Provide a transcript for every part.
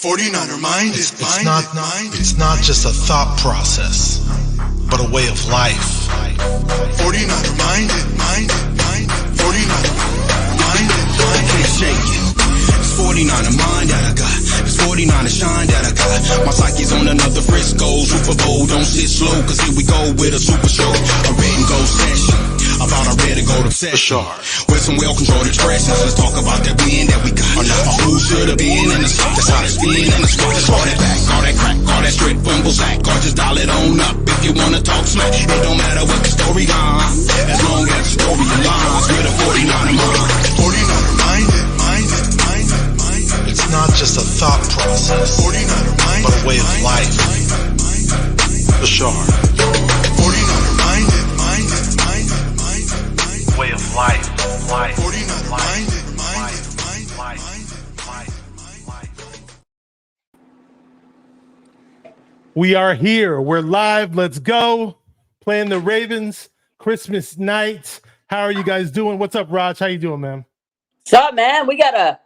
49er mind is It's not just a thought process, but a way of life. 49er mind. 49er mind. Can't shake it. It's 49er mind that I got. It's 49er shine that I got. My psyche's on another Frisco Super Bowl. Don't sit slow, cause here we go with a super show. A red and gold session. About a red and gold obsession. With some well-controlled expressions. Let's talk about that win that we got. Who should have been in the spot? That's how it's been in the spot. Let's roll that back. All that crack, all that strip, fumble sack. Or just dial it on up if you wanna talk smack. It don't matter what the story on. As long as the story aligns with a 49er mind. 49er mind. It's not just a thought process, 49er mind, but a way of life. For sure. 49er mind. Way of life. 49er mind. We are here. We're live. Let's go. Playing the Ravens Christmas night. How are you guys doing? What's up, Raj? How you doing, man? What's up, man? We got a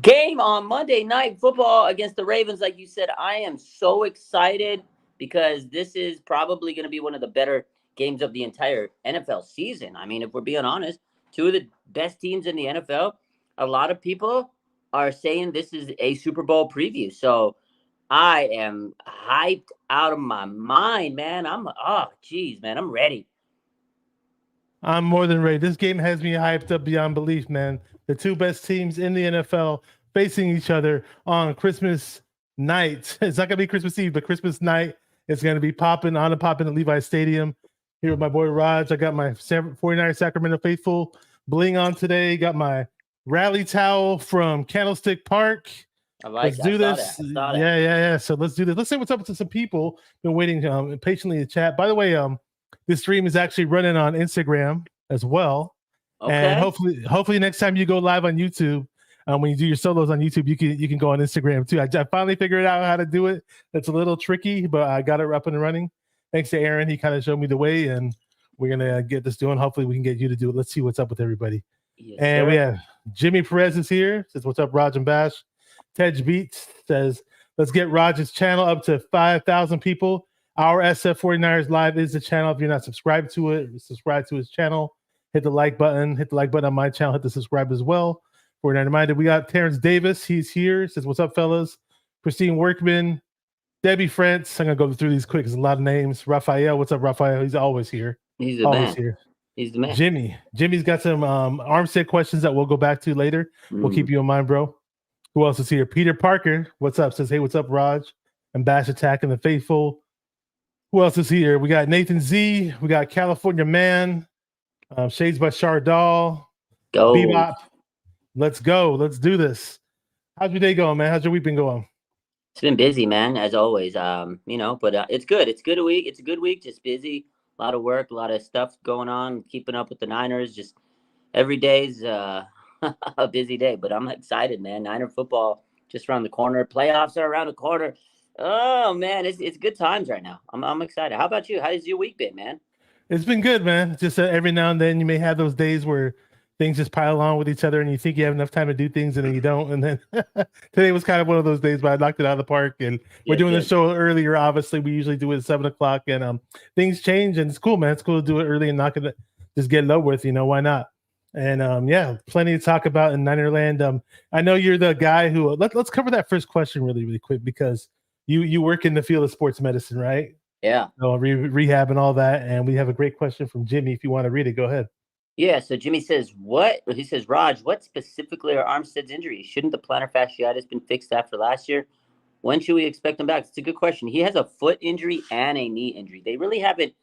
game on Monday Night Football against the Ravens. Like you said, I am so excited because this is probably going to be one of the better games of the entire NFL season. I mean, if we're being honest, two of the best teams in the NFL. A lot of people are saying this is a Super Bowl preview. So I am hyped out of my mind, man. I'm ready. I'm more than ready. This game has me hyped up beyond belief, man. The two best teams in the NFL facing each other on Christmas night. It's not going to be Christmas Eve, but Christmas night. It's going to be popping at Levi Stadium. Here with my boy Raj. I got my 49 Sacramento Faithful bling on today. Got my rally towel from Candlestick Park. Let's do this. Yeah. So let's do this. Let's say what's up to some people. Been waiting patiently to chat. By the way, this stream is actually running on Instagram as well. Okay. And hopefully next time you go live on YouTube, when you do your solos on YouTube, you can go on Instagram too. I finally figured out how to do it. It's a little tricky, but I got it up and running. Thanks to Aaron. He kind of showed me the way, and we're going to get this doing. Hopefully we can get you to do it. Let's see what's up with everybody. Yes, and we have Jimmy Perez is here. Says, what's up, Raj and Bash? Tej Beats says, let's get Raj's channel up to 5,000 people. Our SF49ers Live is the channel. If you're not subscribed to it, subscribe to his channel. Hit the like button. Hit the like button on my channel. Hit the subscribe as well. 49er Minded. We got Terrence Davis. He's here. Says, what's up, fellas? Christine Workman. Debbie France. I'm going to go through these quick. There's a lot of names. Raphael. What's up, Raphael? He's always here. He's the man. Here. He's the man. Jimmy's got some armstead questions that we'll go back to later. We'll keep you in mind, bro. Who else is here? Peter Parker. What's up? Says, hey, what's up, Raj? And Bash Attack and the Faithful. Who else is here? We got Nathan Z. We got California Man. Shades by Shardal. Go. Bebop. Let's go. Let's do this. How's your day going, man? How's your week been going? It's been busy, man, as always. But it's good. It's good week. It's a good week. Just busy. A lot of work, a lot of stuff going on. Keeping up with the Niners. Just every day's a busy day. But I'm excited, man. Niner football just around the corner. Playoffs are around the corner. Oh man, it's good times right now. I'm excited. How about you? How's your week been, man? It's been good, man. Just every now and then you may have those days where things just pile on with each other and you think you have enough time to do things and then you don't. And then today was kind of one of those days, but I knocked it out of the park. And we're doing the show earlier. Obviously, we usually do it at 7:00 and things change and it's cool, man. It's cool to do it early and just get it over with, why not? And plenty to talk about in Ninerland. I know you're the guy who let's cover that first question really, really quick because you work in the field of sports medicine, right? Yeah. So rehab and all that. And we have a great question from Jimmy. If you want to read it, go ahead. Yeah, so Jimmy says, he says, Raj, what specifically are Armstead's injuries? Shouldn't the plantar fasciitis been fixed after last year? When should we expect him back? It's a good question. He has a foot injury and a knee injury. They really haven't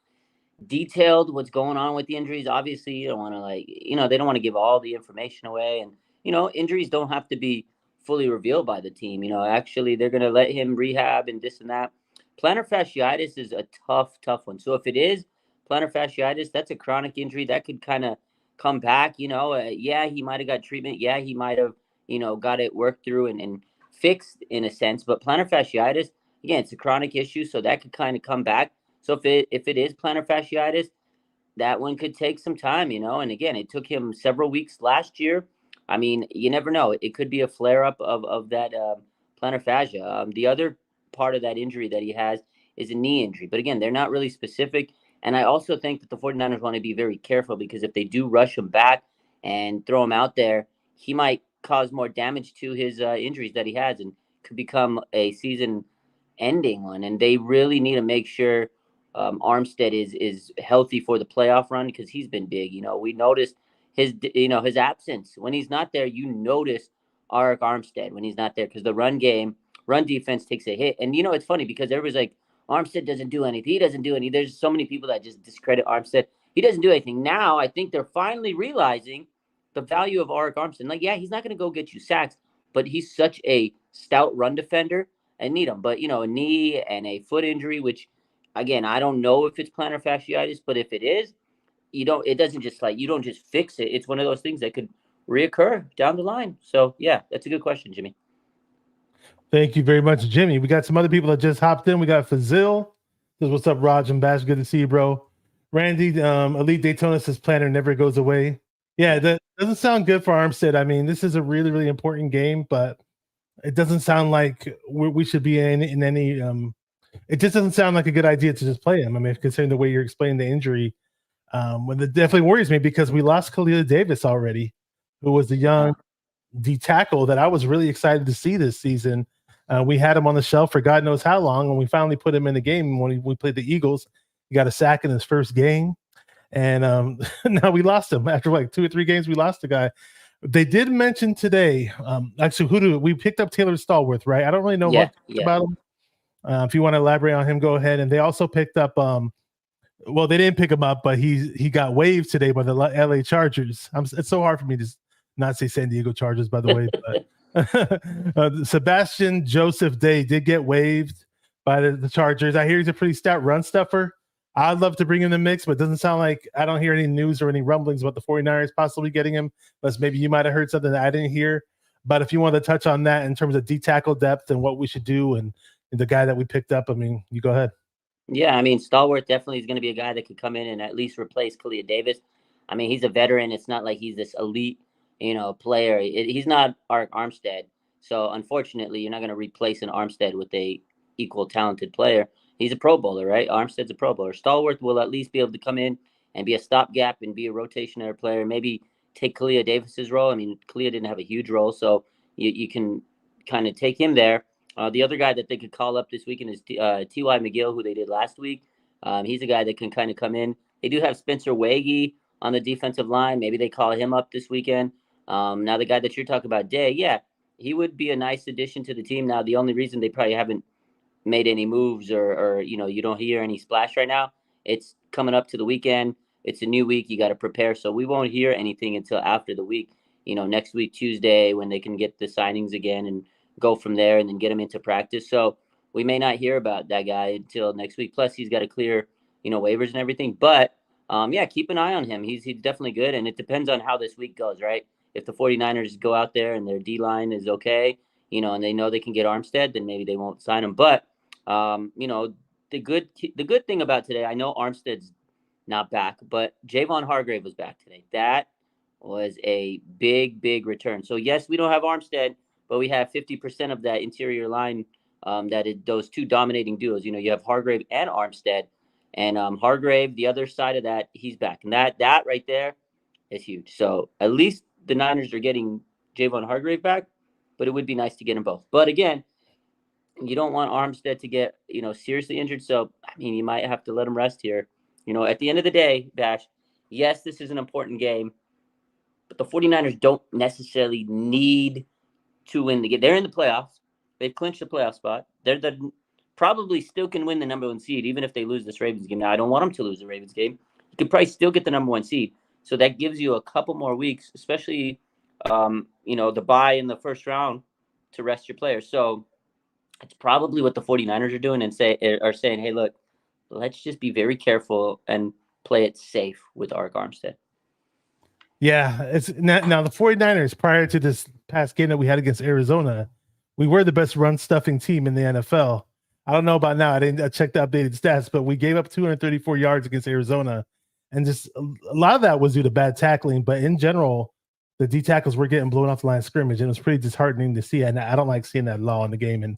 detailed what's going on with the injuries. Obviously, you don't want to they don't want to give all the information away. And, injuries don't have to be fully revealed by the team. Actually, they're going to let him rehab and this and that. Plantar fasciitis is a tough one. So if it is plantar fasciitis, that's a chronic injury that could kind of come back. He might have got treatment. Yeah, he might have, got it worked through and fixed in a sense. But plantar fasciitis, again, it's a chronic issue, so that could kind of come back. So if it is plantar fasciitis, that one could take some time, And again, it took him several weeks last year. I mean, you never know. It could be a flare up of that plantar fascia. The other part of that injury that he has is a knee injury. But again, they're not really specific. And I also think that the 49ers want to be very careful because if they do rush him back and throw him out there, he might cause more damage to his injuries that he has and could become a season ending one. And they really need to make sure Armstead is healthy for the playoff run because he's been big. We noticed his absence. When he's not there, you notice Arik Armstead when he's not there because the run defense takes a hit. And it's funny because everybody's like, Armstead doesn't do anything. He doesn't do anything. There's so many people that just discredit Armstead. He doesn't do anything. Now I think they're finally realizing the value of Arik Armstead. Like, yeah, he's not going to go get you sacks, but he's such a stout run defender and need him. But, a knee and a foot injury, which, again, I don't know if it's plantar fasciitis, but if it is, you don't just fix it. It's one of those things that could reoccur down the line. So, yeah, that's a good question, Jimmy. Thank you very much, Jimmy. We got some other people that just hopped in. We got Fazil. Says, what's up, Raj and Bash? Good to see you, bro. Randy, Elite Daytona says planner never goes away. Yeah, that doesn't sound good for Armstead. I mean, this is a really, really important game, but it doesn't sound like we should be in any. It just doesn't sound like a good idea to just play him. I mean, considering the way you're explaining the injury, when it definitely worries me because we lost Khalil Davis already, who was the young D tackle that I was really excited to see this season. We had him on the shelf for God knows how long, and we finally put him in the game when we played the Eagles. He got a sack in his first game, and now we lost him after like 2 or 3 games. We lost the guy. They did mention today. Actually, we picked up Taylor Stallworth, right? I don't really know much about him. If you want to elaborate on him, go ahead. And they also picked up. Well, they didn't pick him up, but he got waived today by the LA Chargers. It's so hard for me to not say San Diego Chargers, by the way. But Sebastian Joseph Day did get waived by the Chargers. I hear he's a pretty stout run stuffer. I'd love to bring him in the mix, but it doesn't sound like I don't hear any news or any rumblings about the 49ers possibly getting him. Unless maybe you might have heard something that I didn't hear. But if you want to touch on that in terms of D tackle depth and what we should do and the guy that we picked up, I mean, you go ahead. Yeah, I mean, Stallworth definitely is going to be a guy that could come in and at least replace Khalil Davis. I mean, he's a veteran. It's not like he's this elite, player. He's not Arik Armstead. So, unfortunately, you're not going to replace an Armstead with a equal talented player. He's a Pro Bowler, right? Armstead's a Pro Bowler. Stallworth will at least be able to come in and be a stopgap and be a rotationary player. Maybe take Khalil Davis's role. I mean, Khalil didn't have a huge role, so you can kind of take him there. The other guy that they could call up this weekend is T.Y. McGill, who they did last week. He's a guy that can kind of come in. They do have Spencer Wagee on the defensive line. Maybe they call him up this weekend. Now, the guy that you're talking about, Day, yeah, he would be a nice addition to the team. Now, the only reason they probably haven't made any moves or you don't hear any splash right now, it's coming up to the weekend. It's a new week. You got to prepare. So we won't hear anything until after the week, next week, Tuesday, when they can get the signings again and go from there and then get him into practice. So we may not hear about that guy until next week. Plus, he's got to clear, waivers and everything. But, yeah, keep an eye on him. He's definitely good. And it depends on how this week goes, right? If the 49ers go out there and their D-line is okay, and they know they can get Armstead, then maybe they won't sign him. But, the good thing about today, I know Armstead's not back, but Javon Hargrave was back today. That was a big, big return. So, yes, we don't have Armstead, but we have 50% of that interior line that is those two dominating duos. You have Hargrave and Armstead. And Hargrave, the other side of that, he's back. And that right there is huge. So at least the Niners are getting Javon Hargrave back, but it would be nice to get them both. But again, you don't want Armstead to get, seriously injured. So, I mean, you might have to let him rest here. At the end of the day, Bash, yes, this is an important game, but the 49ers don't necessarily need to win the game. They're in the playoffs. They've clinched the playoff spot. They're probably still can win the number 1 seed, even if they lose this Ravens game. Now, I don't want them to lose the Ravens game. You could probably still get the number 1 seed. So that gives you a couple more weeks, especially, the bye in the first round to rest your players. So it's probably what the 49ers are doing and saying, hey, look, let's just be very careful and play it safe with Arik Armstead. Yeah, it's now the 49ers, prior to this past game that we had against Arizona, we were the best run stuffing team in the NFL. I don't know about now. I checked the updated stats, but we gave up 234 yards against Arizona. And just a lot of that was due to bad tackling. But in general, the D tackles were getting blown off the line of scrimmage, and it was pretty disheartening to see. And I don't like seeing that at all in the game. And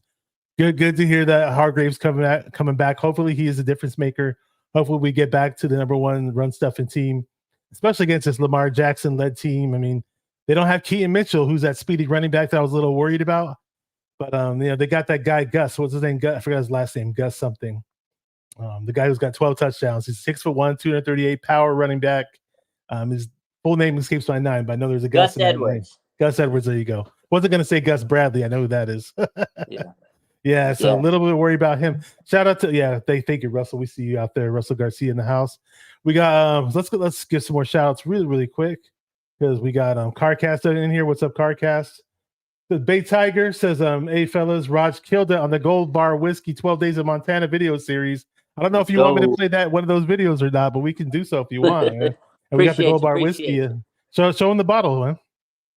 good to hear that Hargrave's coming back. Hopefully, he is a difference maker. Hopefully, we get back to the number one run stuffing team, especially against this Lamar Jackson led team. I mean, they don't have Keaton Mitchell, who's that speedy running back that I was a little worried about. But they got that guy Gus. What's his name? Gus. I forgot his last name. Gus something. The guy who's got 12 touchdowns. He's 6'1", 238 power running back. His full name escapes my mind, but I know there's a Gus Edwards. Gus Edwards. There you go. Wasn't gonna say Gus Bradley. I know who that is. Yeah. So a little bit worried about him. Shout out to thank you, Russell. We see you out there, Russell Garcia in the house. We got let's give some more shout outs really quick because we got Carcast in here. What's up, Carcast? The Bay Tiger says, hey fellas, Raj killed it on the Gold Bar Whiskey 12 Days of Montana video series. I don't know if you want me to play that one of those videos or not, but we can do so if you want. Man. And we got the Gold Bar Whiskey. Show him the bottle, man.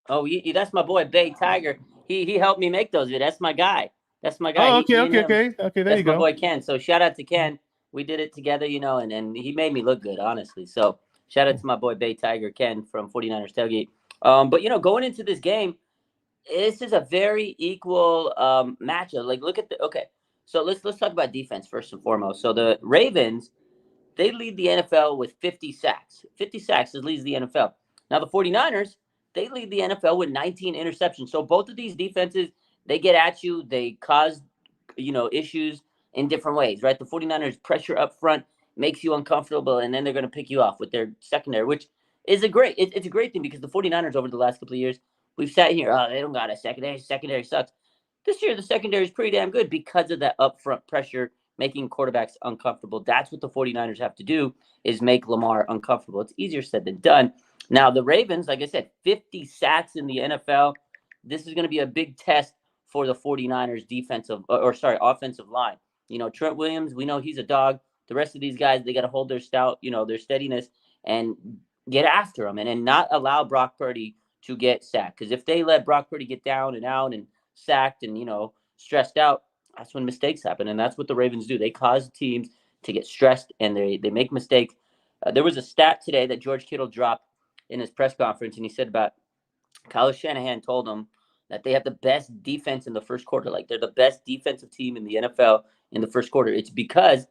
Oh, that's my boy Bay Tiger. He helped me make those. That's my guy. That's my guy. Oh, okay. There that's you go. My boy Ken. So shout out to Ken. We did it together, and he made me look good, honestly. So shout out to my boy Bay Tiger Ken from 49ers Tailgate. But going into this game, this is a very equal matchup. Like, look at so let's talk about defense first and foremost. So the Ravens, they lead the NFL with 50 sacks. 50 sacks leads the NFL. Now the 49ers, they lead the NFL with 19 interceptions. So both of these defenses, they get at you, they cause issues in different ways, right? The 49ers pressure up front makes you uncomfortable, and then they're going to pick you off with their secondary, which is it's a great thing because the 49ers over the last couple of years, we've sat here, they don't got a secondary. Secondary sucks. This year, the secondary is pretty damn good because of that upfront pressure, making quarterbacks uncomfortable. That's what the 49ers have to do, is make Lamar uncomfortable. It's easier said than done. Now, the Ravens, like I said, 50 sacks in the NFL. This is going to be a big test for the 49ers offensive line. Trent Williams, we know he's a dog. The rest of these guys, they got to hold their their steadiness and get after them and not allow Brock Purdy to get sacked. Because if they let Brock Purdy get down and out and sacked and, stressed out, that's when mistakes happen. And that's what the Ravens do. They cause teams to get stressed and they make mistakes. There was a stat today that George Kittle dropped in his press conference, and he said about Kyle Shanahan told him that they have the best defense in the first quarter. Like, they're the best defensive team in the NFL in the first quarter. It's because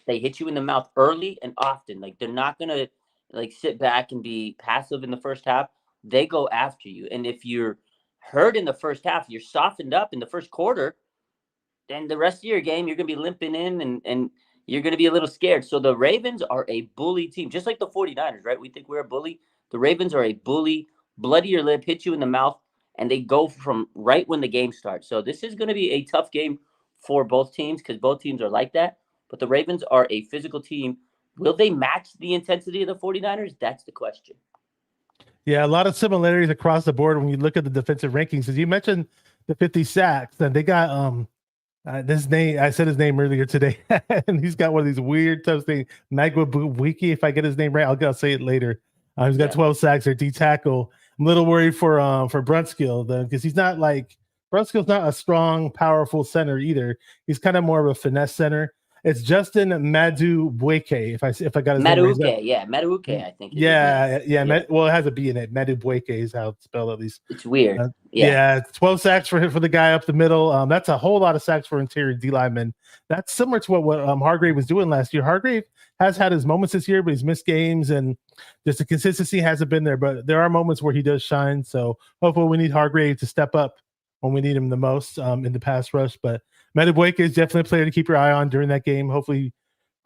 they hit you in the mouth early and often. Like, they're not going to sit back and be passive in the first half. They go after you. And if you're hurt in the first half, you're softened up in the first quarter, then the rest of your game, you're going to be limping in and you're going to be a little scared. So the Ravens are a bully team, just like the 49ers, right? We think we're a bully. The Ravens are a bully, bloody your lip, hit you in the mouth, and they go from right when the game starts. So this is going to be a tough game for both teams because both teams are like that. But the Ravens are a physical team. Will they match the intensity of the 49ers? That's the question. Yeah, a lot of similarities across the board when you look at the defensive rankings. As you mentioned, the 50 sacks, and they got this name. I said his name earlier today, and he's got one of these weird tough things. Magwabwiki, if I get his name right, I'll say it later. He's got 12 sacks or D tackle. I'm a little worried for Brunskill though, because he's not Brunskill's not a strong, powerful center either. He's kind of more of a finesse center. It's Justin Madubuike, if I got his name right. Madubuike, I think. Well, it has a B in it. Madubuike is how it's spelled, at least. It's weird. 12 sacks for the guy up the middle. That's a whole lot of sacks for interior D linemen. That's similar to what Hargrave was doing last year. Hargrave has had his moments this year, but he's missed games, and just the consistency hasn't been there. But there are moments where he does shine. So hopefully we need Hargrave to step up when we need him the most in the pass rush. But Madubuike is definitely a player to keep your eye on during that game. Hopefully,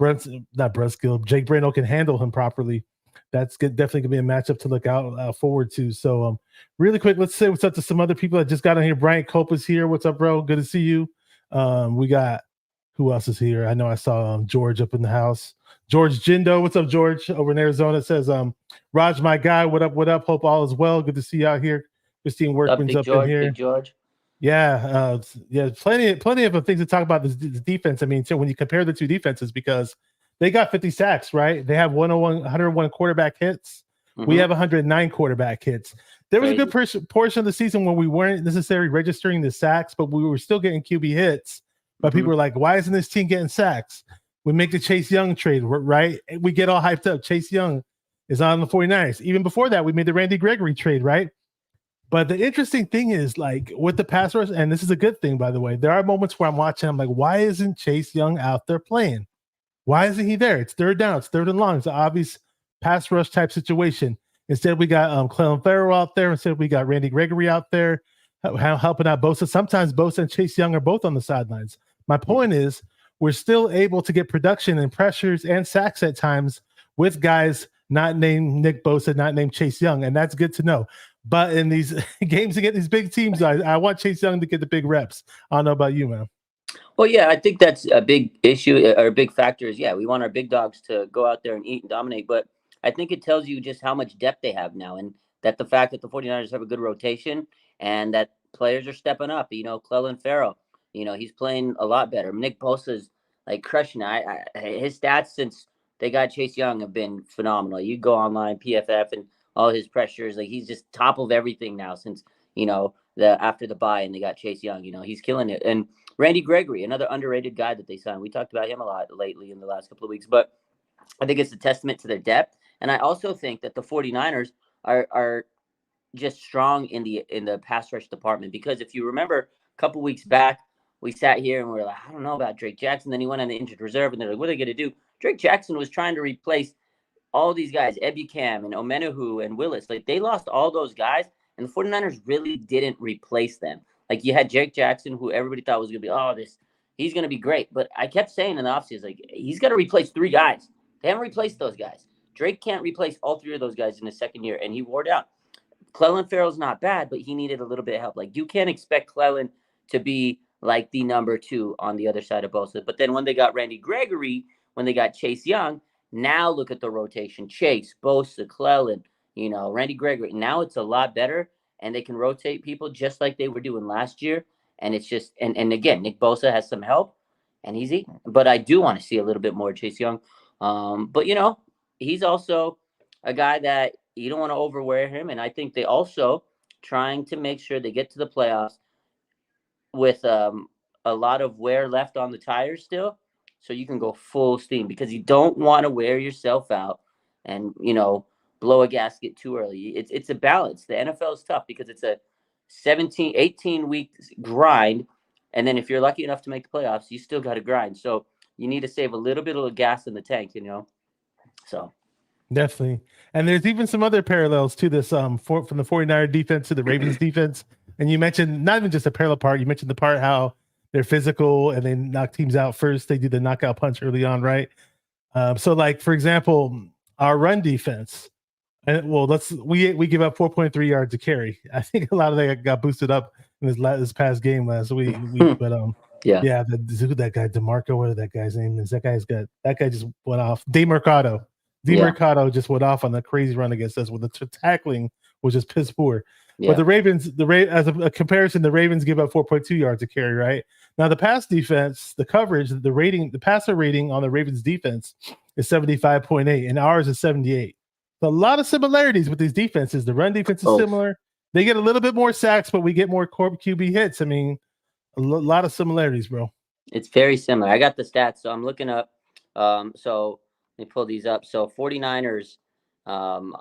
Jake Brendel can handle him properly. That's definitely going to be a matchup to look out forward to. So, really quick, let's say what's up to some other people that just got on here. Brian Cope is here. What's up, bro? Good to see you. We got, who else is here? I know I saw George up in the house. George Jindo. What's up, George? Over in Arizona. It says, Raj, my guy. What up? What up? Hope all is well. Good to see you out here. Christine Workman's up in here. Big George. Yeah, plenty of things to talk about this defense. I mean, so when you compare the two defenses, because they got 50 sacks, right? They have 101 quarterback hits. Mm-hmm. We have 109 quarterback hits. There was a good portion of the season when we weren't necessarily registering the sacks, but we were still getting QB hits. But people were like, why isn't this team getting sacks? We make the Chase Young trade, right? We get all hyped up. Chase Young, is on the 49ers. Even before that, we made the Randy Gregory trade, right? But the interesting thing is, like, with the pass rush, and this is a good thing, by the way, there are moments where I'm watching, I'm like, why isn't Chase Young out there playing? Why isn't he there? It's third down. It's third and long. It's an obvious pass rush type situation. Instead, we got Clelin Ferrell out there. Instead, we got Randy Gregory out there helping out Bosa. Sometimes Bosa and Chase Young are both on the sidelines. My point is, we're still able to get production and pressures and sacks at times with guys not named Nick Bosa, not named Chase Young, and that's good to know. But in these games against these big teams, I want Chase Young to get the big reps. I don't know about you, man. Well, yeah, I think that's a big issue or a big factor is, yeah, we want our big dogs to go out there and eat and dominate. But I think it tells you just how much depth they have now, and that the fact that the 49ers have a good rotation and that players are stepping up. Clelin Ferrell, he's playing a lot better. Nick Bosa's like crushing it. His stats since they got Chase Young have been phenomenal. You go online, PFF, and all his pressures, like he's just top of everything now since, after the bye and they got Chase Young, he's killing it. And Randy Gregory, another underrated guy that they signed. We talked about him a lot lately in the last couple of weeks, but I think it's a testament to their depth. And I also think that the 49ers are just strong in the pass rush department, because if you remember a couple weeks back, we sat here and we were like, I don't know about Drake Jackson. Then he went on the injured reserve, and they're like, what are they going to do? Drake Jackson was trying to replace all these guys, Ebukam and Omenahu and Willis. Like, they lost all those guys, and the 49ers really didn't replace them. Like, you had Jake Jackson, who everybody thought was going to be, he's going to be great. But I kept saying in the offseason, like, he's got to replace 3 guys. They haven't replaced those guys. Drake can't replace all 3 of those guys in his second year, and he wore down. Clelin Ferrell's not bad, but he needed a little bit of help. Like, you can't expect Clelin to be like the number 2 on the other side of Bosa. But then when they got Randy Gregory, when they got Chase Young, now look at the rotation. Chase, Bosa, Clelin, Randy Gregory. Now it's a lot better, and they can rotate people just like they were doing last year. And it's just, and again, Nick Bosa has some help, and he's eating. But I do want to see a little bit more Chase Young. But, he's also a guy that you don't want to overwear him. And I think they also trying to make sure they get to the playoffs with a lot of wear left on the tires still, so you can go full steam, because you don't want to wear yourself out and, blow a gasket too early. It's a balance. The NFL is tough because it's a 18 week grind. And then if you're lucky enough to make the playoffs, you still got to grind. So you need to save a little bit of gas in the tank, so. Definitely. And there's even some other parallels to this from the 49er defense to the Ravens defense. And you mentioned not even just a parallel part, you mentioned the part how they're physical and they knock teams out first. They do the knockout punch early on, right? So, like, for example, our run defense, and we give up 4.3 yards a carry. I think a lot of that got boosted up in this past game last week. But that guy DeMarco, whatever that guy's name is, that guy just went off. DeMercado just went off on the crazy run against us, with the tackling was just piss poor. Yeah. But the Ravens, as a comparison, the Ravens give up 4.2 yards a carry, right? Now the pass defense, the coverage, the passer rating on the Ravens defense is 75.8, and ours is 78. So a lot of similarities with these defenses. The run defense is similar. They get a little bit more sacks, but we get more QB hits. I mean, a lot of similarities, bro. It's very similar. I got the stats, so I'm looking up. So let me pull these up. So 49ers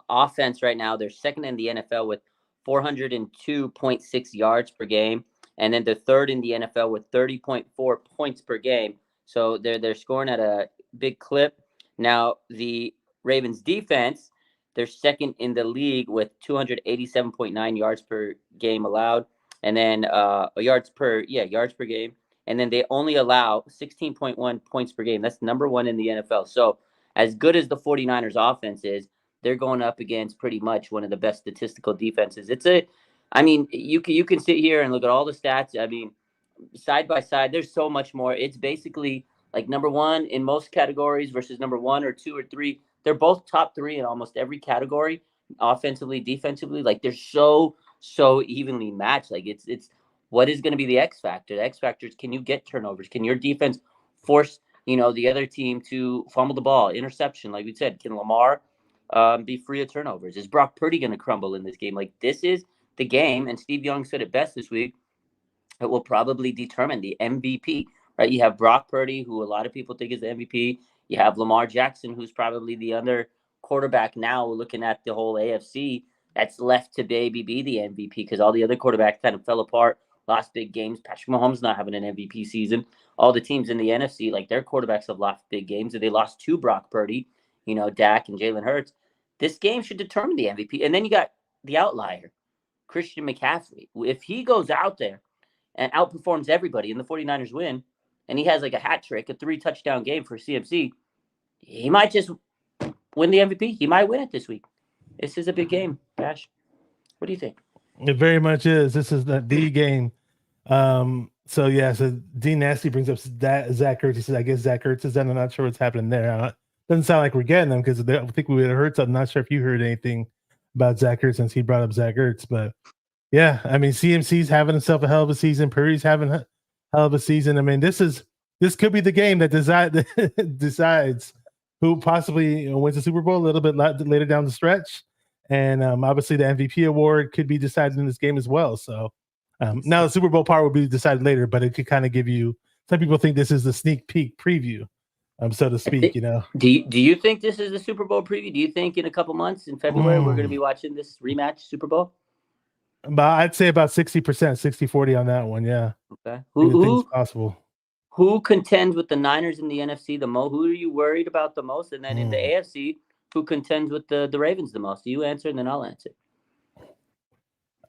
offense right now, they're second in the NFL with 402.6 yards per game. And then they're third in the NFL with 30.4 points per game. So they're scoring at a big clip. Now, the Ravens defense, they're second in the league with 287.9 yards per game allowed. And then yards per game. And then they only allow 16.1 points per game. That's number 1 in the NFL. So as good as the 49ers offense is, they're going up against pretty much one of the best statistical defenses. You can sit here and look at all the stats. I mean, side by side, there's so much more. It's basically like number 1 in most categories versus number 1 or 2 or 3. They're both top 3 in almost every category, offensively, defensively. Like, they're so evenly matched. Like, it's what is going to be the X factor? The X factor is, can you get turnovers? Can your defense force the other team to fumble the ball, interception? Like we said, can Lamar be free of turnovers? Is Brock Purdy going to crumble in this game? Like, this is the game, and Steve Young said it best this week. It will probably determine the MVP, right? You have Brock Purdy, who a lot of people think is the MVP. You have Lamar Jackson, who's probably the other quarterback now, looking at the whole AFC, that's left to maybe be the MVP because all the other quarterbacks kind of fell apart, lost big games. Patrick Mahomes not having an MVP season. All the teams in the NFC, like their quarterbacks have lost big games, and they lost to Brock Purdy, Dak and Jalen Hurts. This game should determine the MVP. And then you got the outlier, Christian McCaffrey. If he goes out there and outperforms everybody and the 49ers win, and he has like a hat trick, a 3-touchdown game for CMC, he might just win the MVP. He might win it this week. This is a big game, Bash. What do you think? It very much is. This is the game. So Dean Nasty brings up that Zach Ertz. He says, I guess Zach Ertz is done. I'm not sure what's happening there. Doesn't sound like we're getting them because I think we would have heard something. I'm not sure if you heard anything about Zach Ertz since he brought up Zach Ertz. But yeah, I mean, CMC's having himself a hell of a season. Purdy's having a hell of a season. I mean, this could be the game that decides who possibly wins the Super Bowl a little bit later down the stretch. And obviously the MVP award could be decided in this game as well. So now the Super Bowl part will be decided later, but it could kind of give you, some people think this is the sneak peek preview, so to speak, Do you think this is the Super Bowl preview? Do you think in a couple months in February we're going to be watching this rematch Super Bowl? But I'd say about 60%, 60-40 on that one. Yeah. Okay. Who's possible? Who contends with the Niners in the NFC the most? Who are you worried about the most? And then in the AFC, who contends with the Ravens the most? You answer, and then I'll answer.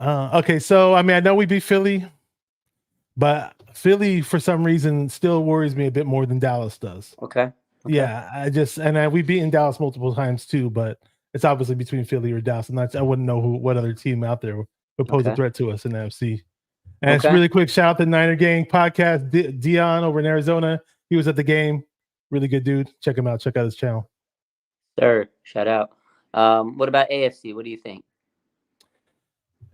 Okay, so I mean, I know we beat Philly, but Philly for some reason still worries me a bit more than Dallas does. Okay. Yeah, we've beaten Dallas multiple times too, but it's obviously between Philly or Dallas. And I wouldn't know what other team out there would pose a threat to us in the NFC. And it's really quick shout out to Niner Gang podcast. Dion over in Arizona, he was at the game. Really good dude. Check him out. Check out his channel. Sir, shout out. What about AFC? What do you think?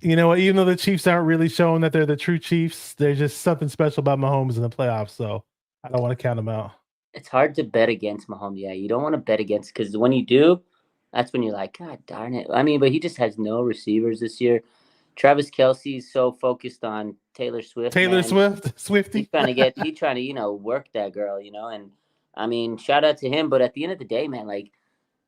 You know what? Even though the Chiefs aren't really showing that they're the true Chiefs, there's just something special about Mahomes in the playoffs. So I don't want to count them out. It's hard to bet against Mahomes. Yeah, you don't want to bet against because when you do, that's when you're like, God darn it. I mean, but he just has no receivers this year. Travis Kelce's so focused on Taylor Swift. Swifty. He's trying to work that girl, and I mean, shout out to him. But at the end of the day, man, like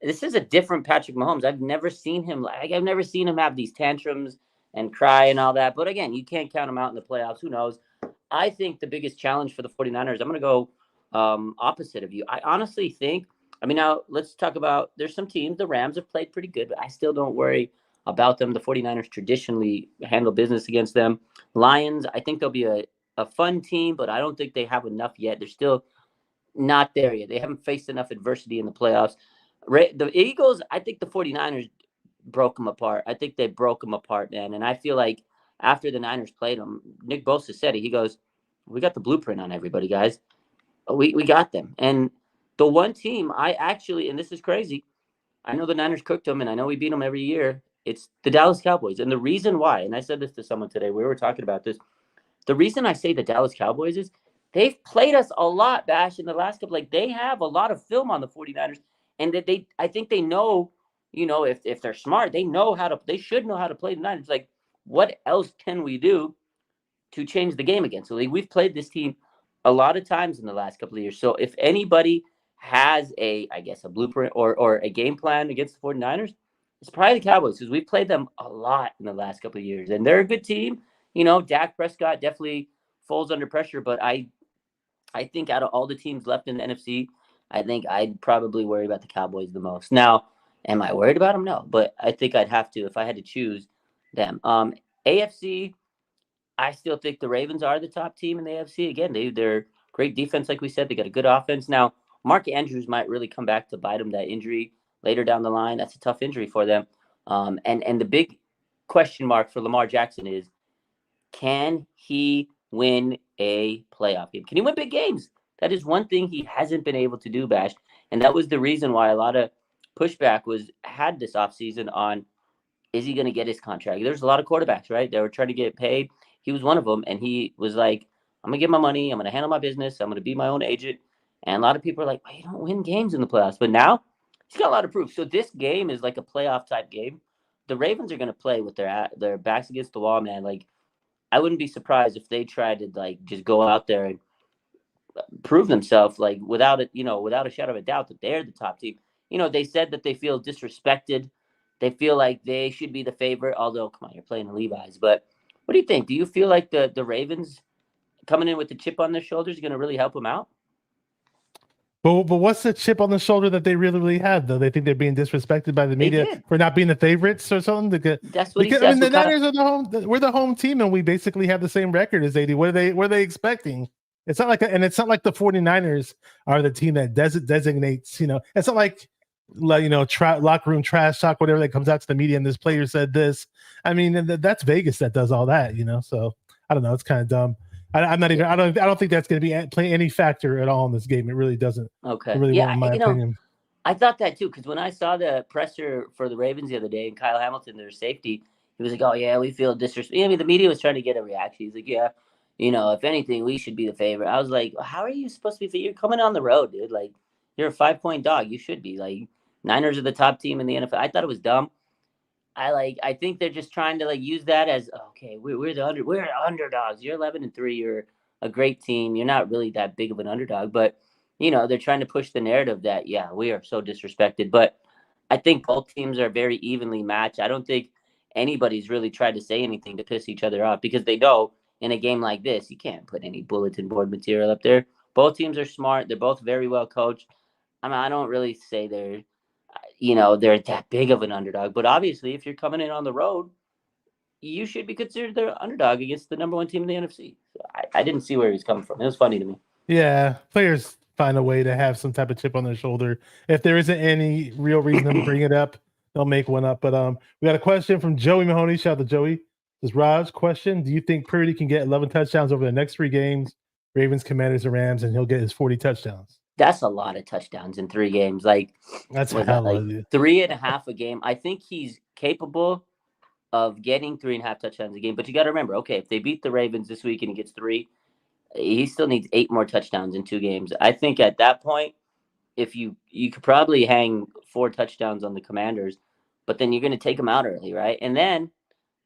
this is a different Patrick Mahomes. I've never seen him have these tantrums and cry and all that. But again, you can't count him out in the playoffs. Who knows? I think the biggest challenge for the 49ers, I'm going to go opposite of you. I honestly think, now let's talk about, there's some teams, the Rams have played pretty good, but I still don't worry about them. The 49ers traditionally handle business against them. Lions, I think they'll be a fun team, but I don't think they have enough yet. They're still not there yet. They haven't faced enough adversity in the playoffs. The Eagles, I think the 49ers broke them apart. I think they broke them apart, man. And I feel like after the Niners played them, Nick Bosa said it. He goes, we got the blueprint on everybody, guys. We got them. And the one team and this is crazy, I know the Niners cooked them, and I know we beat them every year. It's the Dallas Cowboys. And the reason why, and I said this to someone today, we were talking about this. The reason I say the Dallas Cowboys is they've played us a lot, Bash, in the last couple. Like, they have a lot of film on the 49ers. And that I think they know, if they're smart, they should know how to play the Niners. Like, what else can we do to change the game again? So we've played this team a lot of times in the last couple of years. So if anybody has a blueprint or a game plan against the 49ers, it's probably the Cowboys, because we've played them a lot in the last couple of years. And they're a good team. Dak Prescott definitely falls under pressure, but I think out of all the teams left in the NFC, I think I'd probably worry about the Cowboys the most. Now, am I worried about them? No, but I think I'd have to if I had to choose them. AFC, I still think the Ravens are the top team in the AFC. Again, they're great defense, like we said. They got a good offense. Now, Mark Andrews might really come back to bite him, that injury later down the line. That's a tough injury for them. And the big question mark for Lamar Jackson is, can he win a playoff game? Can he win big games? That is one thing he hasn't been able to do, Bash. And that was the reason why a lot of pushback had this offseason on, is he going to get his contract? There's a lot of quarterbacks, right? They were trying to get paid. He was one of them. And he was like, I'm going to get my money. I'm going to handle my business. I'm going to be my own agent. And a lot of people are like, well, you don't win games in the playoffs. But now he's got a lot of proof. So this game is like a playoff type game. The Ravens are going to play with their backs against the wall, man. Like, I wouldn't be surprised if they tried to just go out there and prove themselves without a shadow of a doubt that they're the top team. they said that they feel disrespected. They feel like they should be the favorite, although, come on, you're playing the Levi's. But what do you think? Do you feel like the Ravens coming in with the chip on their shoulders is going to really help them out? But what's the chip on the shoulder that they really have, though? They think they're being disrespected by the media for not being the favorites or something? That's what he because said. I mean, the Niners are we're the home team, and we basically have the same record as they do. What are they expecting? It's not like the 49ers are the team that designates, it's not like locker room trash talk, whatever that comes out to the media, and this player said this. I mean, that's Vegas that does all that, so I don't know. It's kind of dumb. I don't think that's going to be play any factor at all in this game. It really doesn't. Okay. It really won't, in my opinion. I thought that too, because when I saw the presser for the Ravens the other day and Kyle Hamilton, their safety, he was like, "Oh yeah, we feel disrespect." I mean, the media was trying to get a reaction. He's like, "Yeah, if anything, we should be the favorite." I was like, "How are you supposed to be? You're coming on the road, dude. Like, you're a 5-point dog. You should be. Like, Niners are the top team in the NFL." I thought it was dumb. I think they're just trying to use that as, okay, we're underdogs. You're 11-3. You're a great team. You're not really that big of an underdog, but they're trying to push the narrative that, yeah, we are so disrespected. But I think both teams are very evenly matched. I don't think anybody's really tried to say anything to piss each other off, because they know in a game like this, you can't put any bulletin board material up there. Both teams are smart. They're both very well coached. I mean, I don't really say they're that big of an underdog, but obviously if you're coming in on the road, you should be considered the underdog against the number one team in the NFC. So I didn't see where he's coming from. It was funny to me. Yeah, players find a way to have some type of chip on their shoulder. If there isn't any real reason to bring it up, they'll make one up. But we got a question from Joey Mahoney. Shout out to Joey. This is Raj question: do you think Purdy can get 11 touchdowns over the next 3 games? Ravens, Commanders, and Rams, and he'll get his 40 touchdowns. That's a lot of touchdowns in 3 games. That's hella, 3.5 a game. I think he's capable of getting 3.5 touchdowns a game. But you got to remember, okay, if they beat the Ravens this week and he gets 3, he still needs 8 more touchdowns in 2 games. I think at that point, if you could probably hang 4 touchdowns on the Commanders, but then you're going to take them out early, right? And then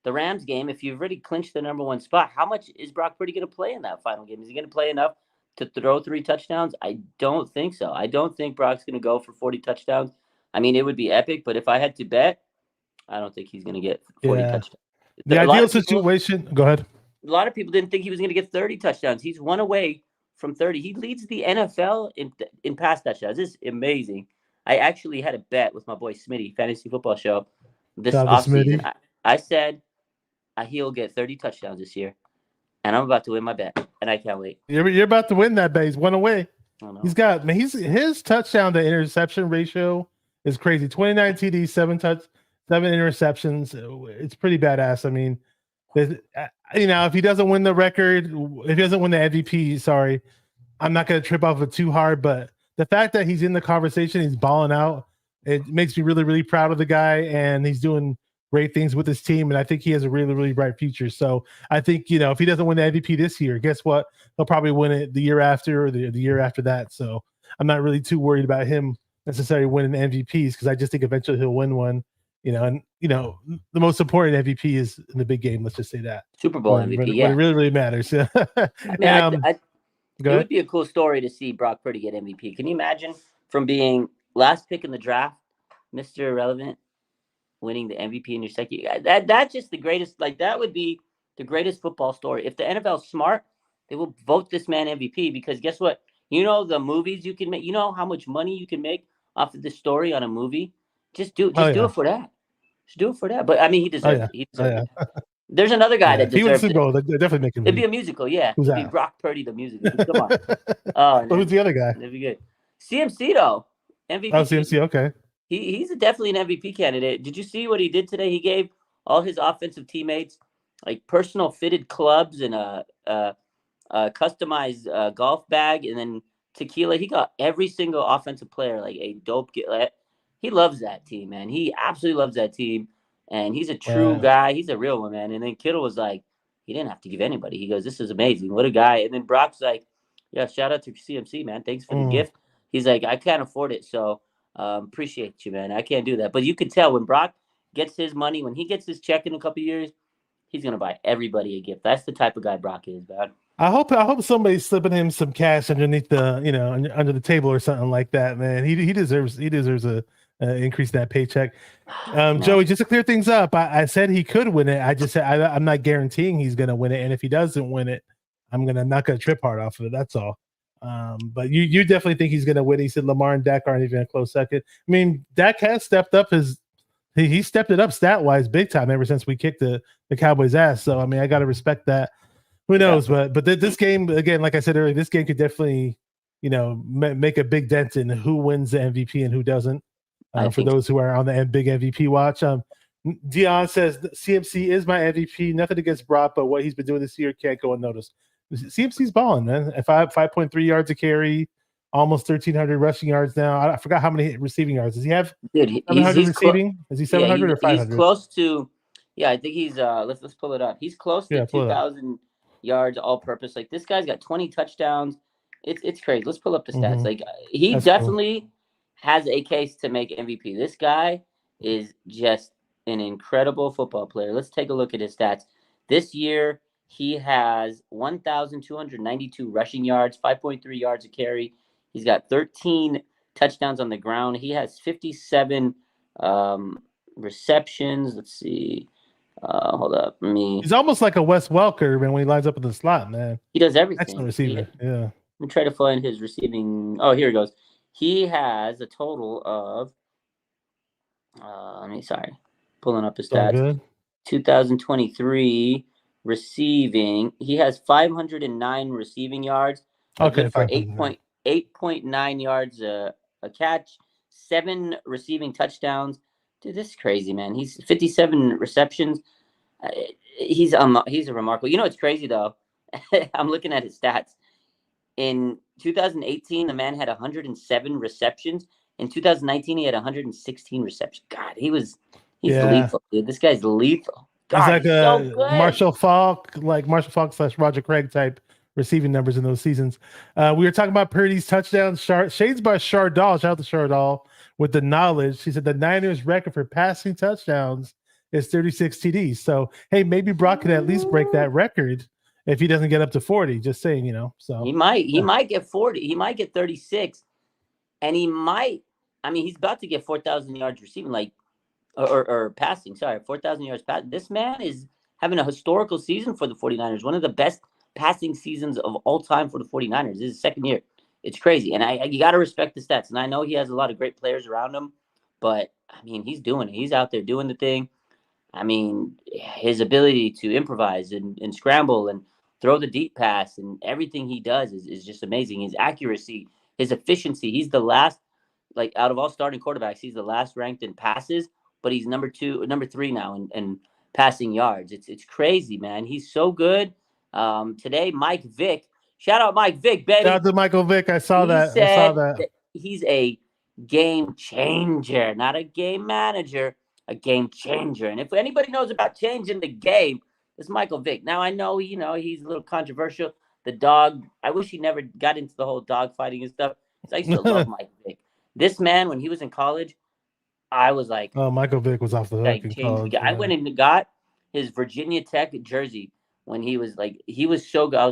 the Rams game, if you've already clinched the number 1 spot, how much is Brock Purdy going to play in that final game? Is he going to play enough to throw 3 touchdowns? I don't think so. I don't think Brock's going to go for 40 touchdowns. I mean, it would be epic, but if I had to bet, I don't think he's going to get 40 touchdowns. The ideal situation, go ahead. A lot of people didn't think he was going to get 30 touchdowns. He's 1 away from 30. He leads the NFL in pass touchdowns. This is amazing. I actually had a bet with my boy Smitty, Fantasy Football Show, this offseason. I said he'll get 30 touchdowns this year, and I'm about to win my bet, and I can't wait. You're about to win that bet. He's 1 away. He's got, man, his touchdown to interception ratio is crazy. 29 TDs, 7 interceptions. It's pretty badass. I mean, if he doesn't win the record, if he doesn't win the MVP, sorry, I'm not going to trip off it too hard. But the fact that he's in the conversation, he's balling out, it makes me really, really proud of the guy, and he's doing great things with his team. And I think he has a really, really bright future. So I think, if he doesn't win the MVP this year, guess what? He'll probably win it the year after or the year after that. So I'm not really too worried about him necessarily winning MVPs, because I just think eventually he'll win one. The most important MVP is in the big game. Let's just say that Super Bowl MVP. When it really, really matters. I mean, it would be a cool story to see Brock Purdy get MVP. Can you imagine from being last pick in the draft, Mr. Irrelevant, winning the MVP in your second year? That's just the greatest. That would be the greatest football story. If the NFL's smart, they will vote this man MVP, because guess what? The movies you can make. You know how much money you can make off of this story on a movie. Just do it for that. Just do it for that. But I mean, he deserves it. He deserves it. There's another guy that deserves it. They're definitely making. It'd be a musical, yeah. Who's It'd that? be Brock Purdy the musical. Come on. Oh, who's the other guy? That'd be good. CMC though, MVP. Oh, CMC. Okay. He's definitely an MVP candidate. Did you see what he did today? He gave all his offensive teammates personal fitted clubs and a customized golf bag, and then tequila. He got every single offensive player a dope get. He loves that team, man. He absolutely loves that team. And he's a true guy. He's a real one, man. And then Kittle was like, he didn't have to give anybody. He goes, this is amazing. What a guy. And then Brock's like, yeah, shout out to CMC, man. Thanks for the gift. He's like, I can't afford it. So appreciate you, man. I can't do that. But you can tell when Brock gets his money, when he gets his check in a couple of years, he's going to buy everybody a gift. That's the type of guy Brock is, man. I hope somebody's slipping him some cash underneath the under the table or something like that, man. He deserves a increase in that paycheck. No. Joey, just to clear things up, I said he could win it. I just said I'm not guaranteeing he's going to win it, and if he doesn't win it, I'm not going to trip hard off of it. That's all. But you definitely think he's going to win. He said Lamar and Dak aren't even a close second. I mean, Dak has stepped up he stepped it up stat wise big time ever since we kicked the Cowboys' ass. So I mean, I got to respect that. Who knows? But this game again, like I said earlier, this game could definitely make a big dent in who wins the MVP and who doesn't. For those who are on the big MVP watch, Dion says CMC is my MVP. Nothing against Brock, but what he's been doing this year can't go unnoticed. CMC's balling, man. 5.3 yards a carry, almost 1,300 rushing yards now. I forgot how many receiving yards does he have. Dude, he's receiving. Is he 700 or 500? He's close to. Yeah, I think he's. Let's pull it up. He's close to 2,000 yards all-purpose. Like this guy's got 20 touchdowns. It's crazy. Let's pull up the stats. Like he definitely has a case to make MVP. This guy is just an incredible football player. Let's take a look at his stats. This year, he has 1,292 rushing yards, 5.3 yards a carry. He's got 13 touchdowns on the ground. He has 57 receptions. Let's see. Hold up. He's almost like a Wes Welker when he lines up in the slot, man. He does everything. Excellent receiver. Yeah. Let me try to find his receiving. Oh, here it goes. He has a total of pulling up his stats. 2023 receiving. He has 509 receiving yards. Okay, for 8.9 yards a catch, 7 receiving touchdowns. Dude, this is crazy, man. He's 57 receptions. He's a remarkable. You know what's crazy though? I'm looking at his stats. In 2018, the man had 107 receptions. In 2019, he had 116 receptions. God, he's lethal, dude. This guy's lethal. God, he's like a Marshall Faulk / Roger Craig type receiving numbers in those seasons. We were talking about Purdy's touchdowns. Shades by Shardal. Shout out to Shardal with the knowledge. He said the Niners' record for passing touchdowns is 36 TDs. So, hey, maybe Brock could at least break that record if he doesn't get up to 40. Just saying, So he might get 40. He might get 36, and he might. I mean, he's about to get 4,000 yards receiving, or passing. Sorry, 4,000 yards passing. This man is having a historical season for the 49ers. One of the best passing seasons of all time for the 49ers. This is his second year. It's crazy. And you got to respect the stats. And I know he has a lot of great players around him, but I mean, he's doing it. He's out there doing the thing. I mean, his ability to improvise and scramble and throw the deep pass and everything he does is just amazing. His accuracy, his efficiency. He's the last, out of all starting quarterbacks, he's the last ranked in passes, but he's number 3 now in passing yards. It's crazy, man. He's so good. Today, Mike Vick, shout out Mike Vick, baby. Shout out to Michael Vick. I saw that. He's a game changer, not a game manager, a game changer. And if anybody knows about changing the game, it's Michael Vick. Now I know, he's a little controversial. The dog, I wish he never got into the whole dog fighting and stuff. So I used to love Mike Vick. This man, when he was in college, I was like, oh, Michael Vick was off the hook in college. I went and got his Virginia Tech jersey when he was so good. I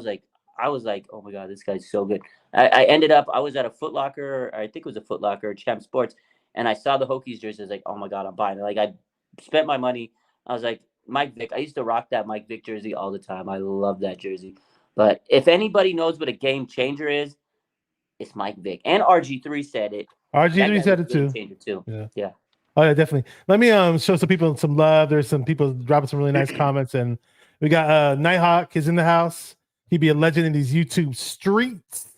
was like, oh my God, this guy's so good. I ended up, I was at a Foot Locker, I think it was a Foot Locker, Champ Sports, and I saw the Hokies jersey. I was like, oh my God, I'm buying it. I spent my money. I was like, Mike Vick. I used to rock that Mike Vick jersey all the time. I love that jersey. But if anybody knows what a game changer is, it's Mike Vick. And RG3 said it. RG3 said it too. Yeah. Oh yeah, definitely. Let me show some people some love. There's some people dropping some really nice comments, and we got Nighthawk is in the house. He'd be a legend in these YouTube streets.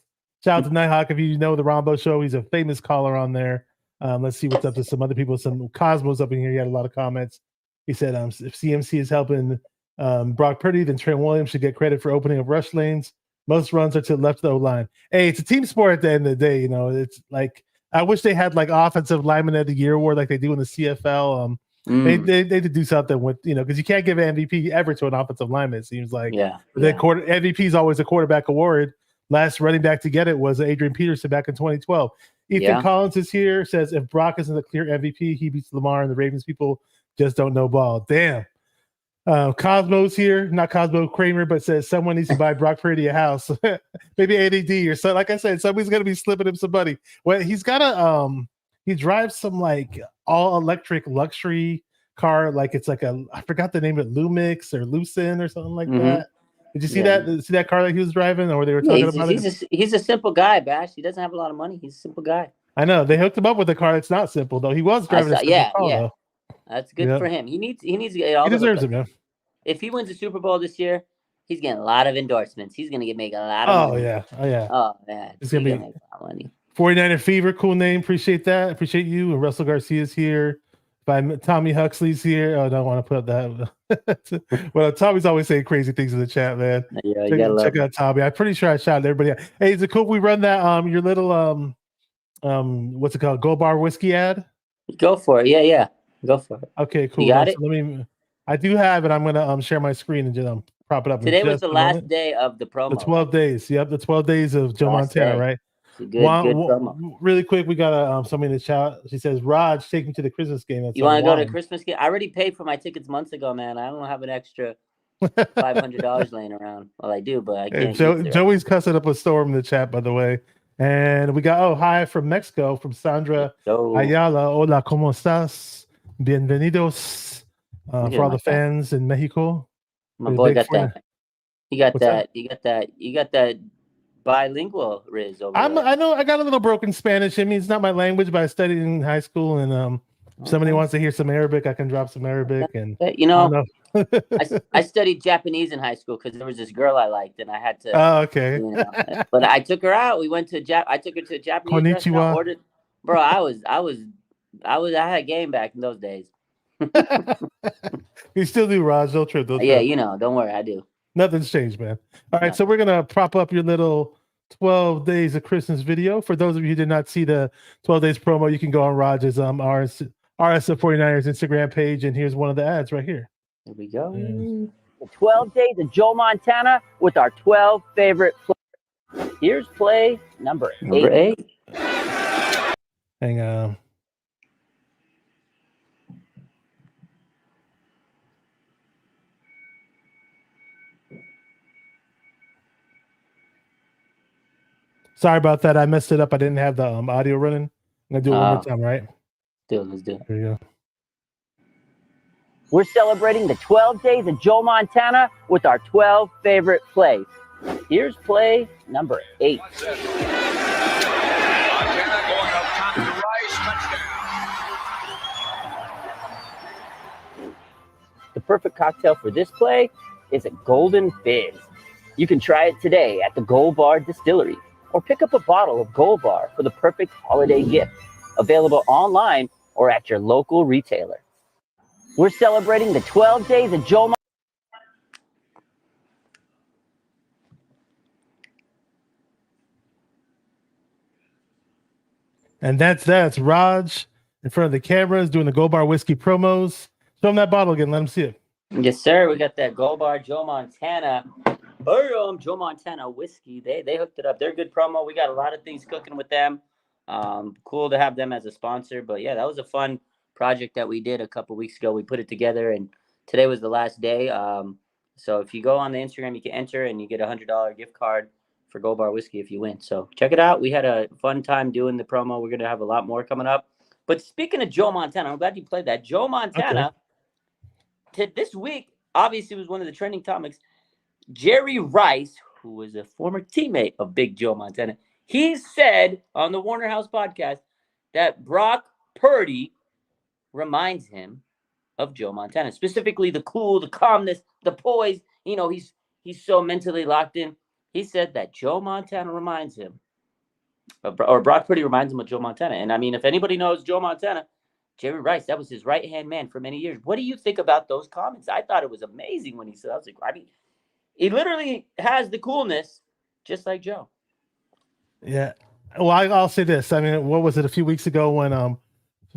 Shout out to Nighthawk if you know the Rombo Show. He's a famous caller on there. Let's see what's up to some other people. Some Cosmos up in here. He had a lot of comments. He said if CMC is helping Brock Purdy, then Trent Williams should get credit for opening up rush lanes. Most runs are to the left of the O-line. Hey, it's a team sport at the end of the day. It's like I wish they had offensive lineman of the year award like they do in the CFL. They need to do something with because you can't give an MVP ever to an offensive lineman. It seems like MVP is always a quarterback award. Last running back to get it was Adrian Peterson back in 2012. Ethan Collins is here. Says if Brock isn't the clear MVP, he beats Lamar, and the Ravens people just don't know ball. Damn. Cosmo's here, not Cosmo Kramer, but says someone needs to buy Brock Purdy a house. Maybe ADD or so. Like I said, somebody's gonna be slipping him some money. Well, he's got he drives some like all electric luxury car, like it's like I forgot the name of it, Lumix or Lucin or something like that. Did you see that? Did you see that car that he was driving, or they were talking about it? He's a simple guy, Bash. He doesn't have a lot of money. He's a simple guy. I know they hooked him up with a car that's not simple though. He was driving a simple car though. That's good for him. He needs to get all. He deserves it, man. If he wins the Super Bowl this year, he's getting a lot of endorsements. He's gonna make a lot of money. Oh man, it's gonna make a lot of money. 49er Fever, cool name. Appreciate that. Appreciate you. And Russell Garcia's here. Tommy Huxley's here. Oh, I don't want to put that. Well, Tommy's always saying crazy things in the chat, man. Yeah, check out Tommy. I'm pretty sure I shouted everybody out. Hey, is it cool if we run that your little what's it called? Gold Bar whiskey ad? Go for it. Yeah. Go for it. Okay, cool. You got it? So I do have it. I'm gonna share my screen and just prop it up. Today was the last day of the promo. The 12 days. Yep, the 12 days of Joe Montana, right? Good promo. Really quick, we got somebody in the chat. She says, "Raj, take me to the Christmas game." You want to go to Christmas game? I already paid for my tickets months ago, man. I don't have an extra $500 laying around. Well, I do, but I can't. Joey's cussing up a storm in the chat, by the way. And we got hi from Mexico from Sandra Ayala. Hola, cómo estás? Bienvenidos. For all the fans in Mexico. My boy got that. You got that bilingual Riz over there. I know I got a little broken Spanish. I mean, it's not my language, but I studied in high school, and if somebody wants to hear some Arabic, I can drop some Arabic. And I studied Japanese in high school because there was this girl I liked, and I had to. Oh, okay. But I took her out. We went to I took her to a Japanese restaurant. Ordered, bro. I had game back in those days. You still do, Raj. Don't trip. Don't worry, I do. Nothing's changed, man. All right, so we're gonna prop up your little 12 days of Christmas video. For those of you who did not see the 12 days promo, you can go on Raj's RS of 49ers Instagram page, and here's one of the ads right here. Here we go. The 12 days of Joe Montana with our 12 favorite players. Here's play number 8. Hang on. Sorry about that. I messed it up. I didn't have the audio running. I'm gonna do it one more time, right? Let's do it. Here you go. We're celebrating the 12 days of Joe Montana with our 12 favorite plays. Here's play number 8. Montana going up top to Rice, touchdown. The perfect cocktail for this play is a Golden Fizz. You can try it today at the Gold Bar Distillery, or pick up a bottle of Gold Bar for the perfect holiday gift. Available online or at your local retailer. We're celebrating the 12 days of Joe Montana. And that's Raj in front of the cameras doing the Gold Bar whiskey promos. Show him that bottle again. Let him see it. Yes, sir. We got that Gold Bar Joe Montana. Joe Montana whiskey. They hooked it up. They're a good promo. We got a lot of things cooking with them. Cool to have them as a sponsor. But yeah, that was a fun project that we did a couple weeks ago. We put it together, and today was the last day. So if you go on the Instagram, you can enter, and you get a $100 gift card for Gold Bar whiskey if you win. So check it out. We had a fun time doing the promo. We're gonna have a lot more coming up. But speaking of Joe Montana, I'm glad you played that. Joe Montana. This week obviously was one of the trending topics. Jerry Rice, who was a former teammate of Big Joe Montana, he said on the Warner House podcast that Brock Purdy reminds him of Joe Montana, specifically the cool, the calmness, the poise. He's so mentally locked in. He said that Joe Montana reminds him, or Brock Purdy reminds him of Joe Montana. And I mean, if anybody knows Joe Montana, Jerry Rice, that was his right-hand man for many years. What do you think about those comments? I thought it was amazing when he said, he literally has the coolness, just like Joe. Yeah. Well, I'll say this. I mean, what was it a few weeks ago when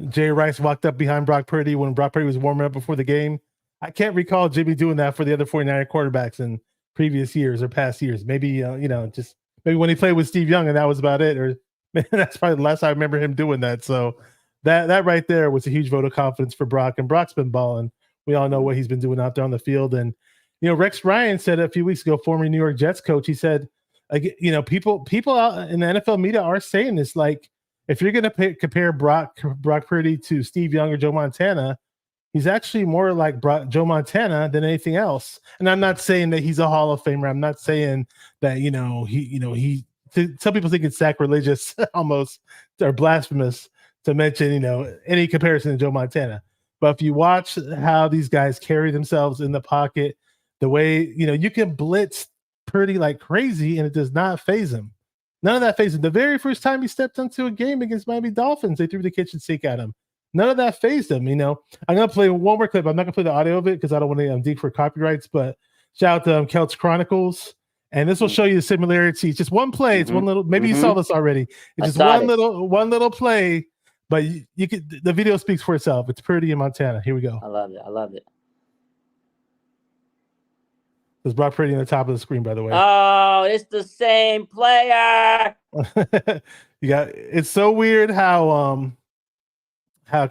Jerry Rice walked up behind Brock Purdy when Brock Purdy was warming up before the game? I can't recall Jimmy doing that for the other 49er quarterbacks in previous years or past years. Maybe, just maybe when he played with Steve Young and that was about it. Or that's probably the last I remember him doing that. So that right there was a huge vote of confidence for Brock. And Brock's been balling We all know what he's been doing out there on the field. And, Rex Ryan said a few weeks ago, former New York Jets coach, he said, people out in the NFL media are saying this, like, if you're going to compare Brock Purdy to Steve Young or Joe Montana, he's actually more like Joe Montana than anything else. And I'm not saying that he's a Hall of Famer. I'm not saying that, some people think it's sacrilegious almost or blasphemous to mention, any comparison to Joe Montana. But if you watch how these guys carry themselves in the pocket, the way, you can blitz Purdy like crazy and it does not phase him. None of that phased him. The very first time he stepped into a game against Miami Dolphins, they threw the kitchen sink at him. None of that phased him. I'm going to play one more clip. I'm not going to play the audio of it because I don't want to dig for copyrights, but shout out to Celts Chronicles. And this will show you the similarities. Just one play. It's one little, maybe you saw this already. It's just one little play, but you could, the video speaks for itself. It's Purdy in Montana. Here we go. I love it. There's Brock Purdy on the top of the screen, by the way. Oh, it's the same player. It's so weird how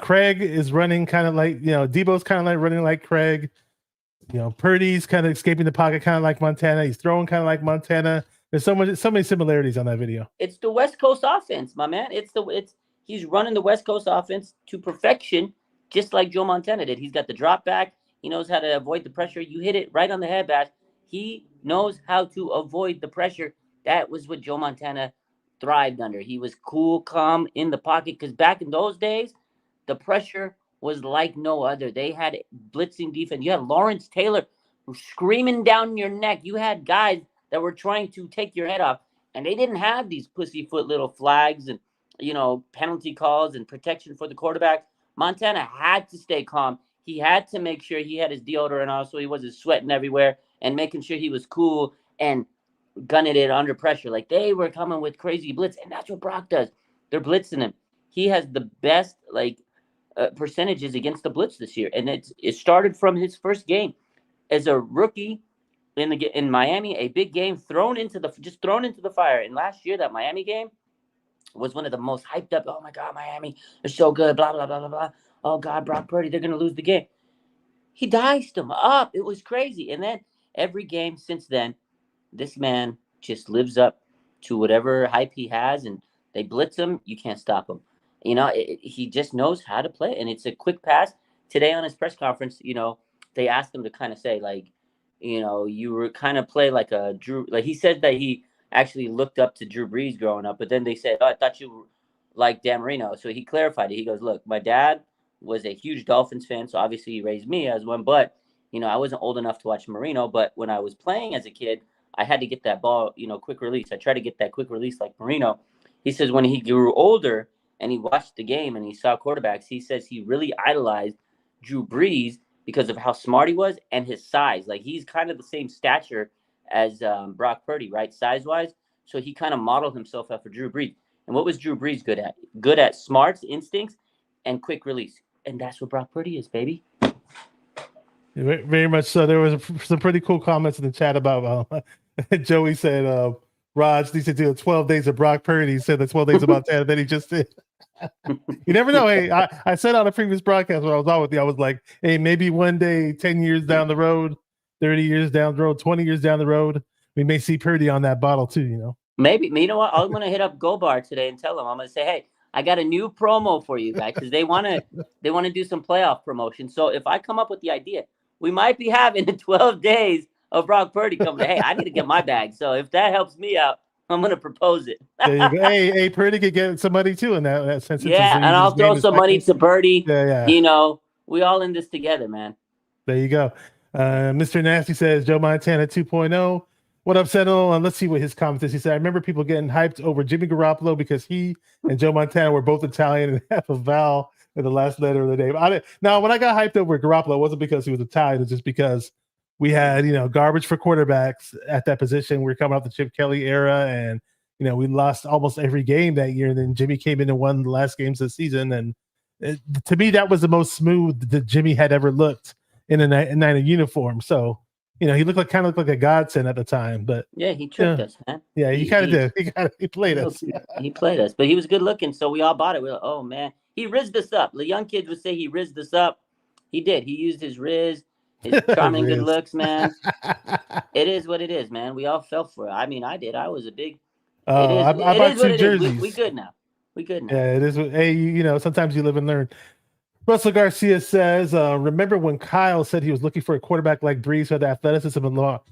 Craig is running kind of like, Debo's kind of like running like Craig. Purdy's kind of escaping the pocket kind of like Montana. He's throwing kind of like Montana. There's so many similarities on that video. It's the West Coast offense, my man. He's running the West Coast offense to perfection, just like Joe Montana did. He's got the drop back. He knows how to avoid the pressure. You hit it right on the head, Bash. He knows how to avoid the pressure. That was what Joe Montana thrived under. He was cool, calm in the pocket, because back in those days, the pressure was like no other. They had blitzing defense. You had Lawrence Taylor screaming down your neck. You had guys that were trying to take your head off, and they didn't have these pussyfoot little flags and, penalty calls and protection for the quarterback. Montana had to stay calm. He had to make sure he had his deodorant on so he wasn't sweating everywhere and making sure he was cool and gunning it under pressure. Like, they were coming with crazy blitz, and that's what Brock does. They're blitzing him. He has the best, percentages against the blitz this year, and it started from his first game as a rookie in Miami, a big game thrown into the fire. And last year, that Miami game was one of the most hyped up. Oh my God, Miami, they're so good. Blah blah blah blah blah. Oh God, Brock Purdy, they're gonna lose the game. He diced them up. It was crazy. And then every game since then, this man just lives up to whatever hype he has, and they blitz him. You can't stop him. He just knows how to play, and it's a quick pass. Today on his press conference, they asked him to kind of say, you were kind of play like a Drew. Like, he said that he actually looked up to Drew Brees growing up, but then they said, "Oh, I thought you like Dan Marino." So he clarified it. He goes, "Look, my dad was a huge Dolphins fan, so obviously he raised me as one. But I wasn't old enough to watch Marino. But when I was playing as a kid, I had to get that ball, quick release. I tried to get that quick release like Marino." He says when he grew older and he watched the game and he saw quarterbacks, he says he really idolized Drew Brees because of how smart he was and his size. Like, he's kind of the same stature as Brock Purdy, right, size-wise. So he kind of modeled himself after Drew Brees. And what was Drew Brees good at? Good at smarts, instincts, and quick release. And that's what Brock Purdy is, baby. Very much so. There was some pretty cool comments in the chat about Joey said, Raj needs to do 12 days of Brock Purdy. He said the 12 days about that, and then he just did. You never know. Hey, I said on a previous broadcast when I was on with you, I was like, hey, maybe one day, 10 years down the road, 30 years down the road, 20 years down the road, we may see Purdy on that bottle too, Maybe. You know what? I'm going to hit up Gold Bar today and tell them. I'm going to say, hey, I got a new promo for you guys, because they want to do some playoff promotion. So if I come up with the idea, we might be having 12 days of Brock Purdy coming. Hey, I need to get my bag. So if that helps me out, I'm going to propose it. There you go. Hey, Purdy could get some money too in that sense. Yeah, and I'll throw some money to Purdy. Yeah. We all in this together, man. There you go. Mr. Nasty says, Joe Montana 2.0. What up, Sentinel? Let's see what his comment is. He said, I remember people getting hyped over Jimmy Garoppolo because he and Joe Montana were both Italian and have a vowel in the last letter of the name. Now, when I got hyped over Garoppolo, it wasn't because he was Italian. It's just because we had, garbage for quarterbacks at that position. We were coming off the Chip Kelly era, and, we lost almost every game that year. And then Jimmy came in and won the last games of the season. And to me, that was the most smooth that Jimmy had ever looked in a Niner uniform. So, he kind of looked like a godsend at the time. But yeah, he tricked us, man. Yeah, he kind of did. He played us. He played us, but he was good looking, so we all bought it. We're like, oh man, he rizzed us up. The young kids would say he rizzed us up. He did. He used his riz, his charming good Riz. looks, man. It is what it is, man. We all fell for it. I mean, I did. I was a big. Oh, I It bought is what 2 it is. jerseys. We good now. We good now. Yeah, it is. Hey, you know, sometimes you live and learn. Russell Garcia says, remember when Kyle said he was looking for a quarterback like Breeze who had the athleticism and Lamar?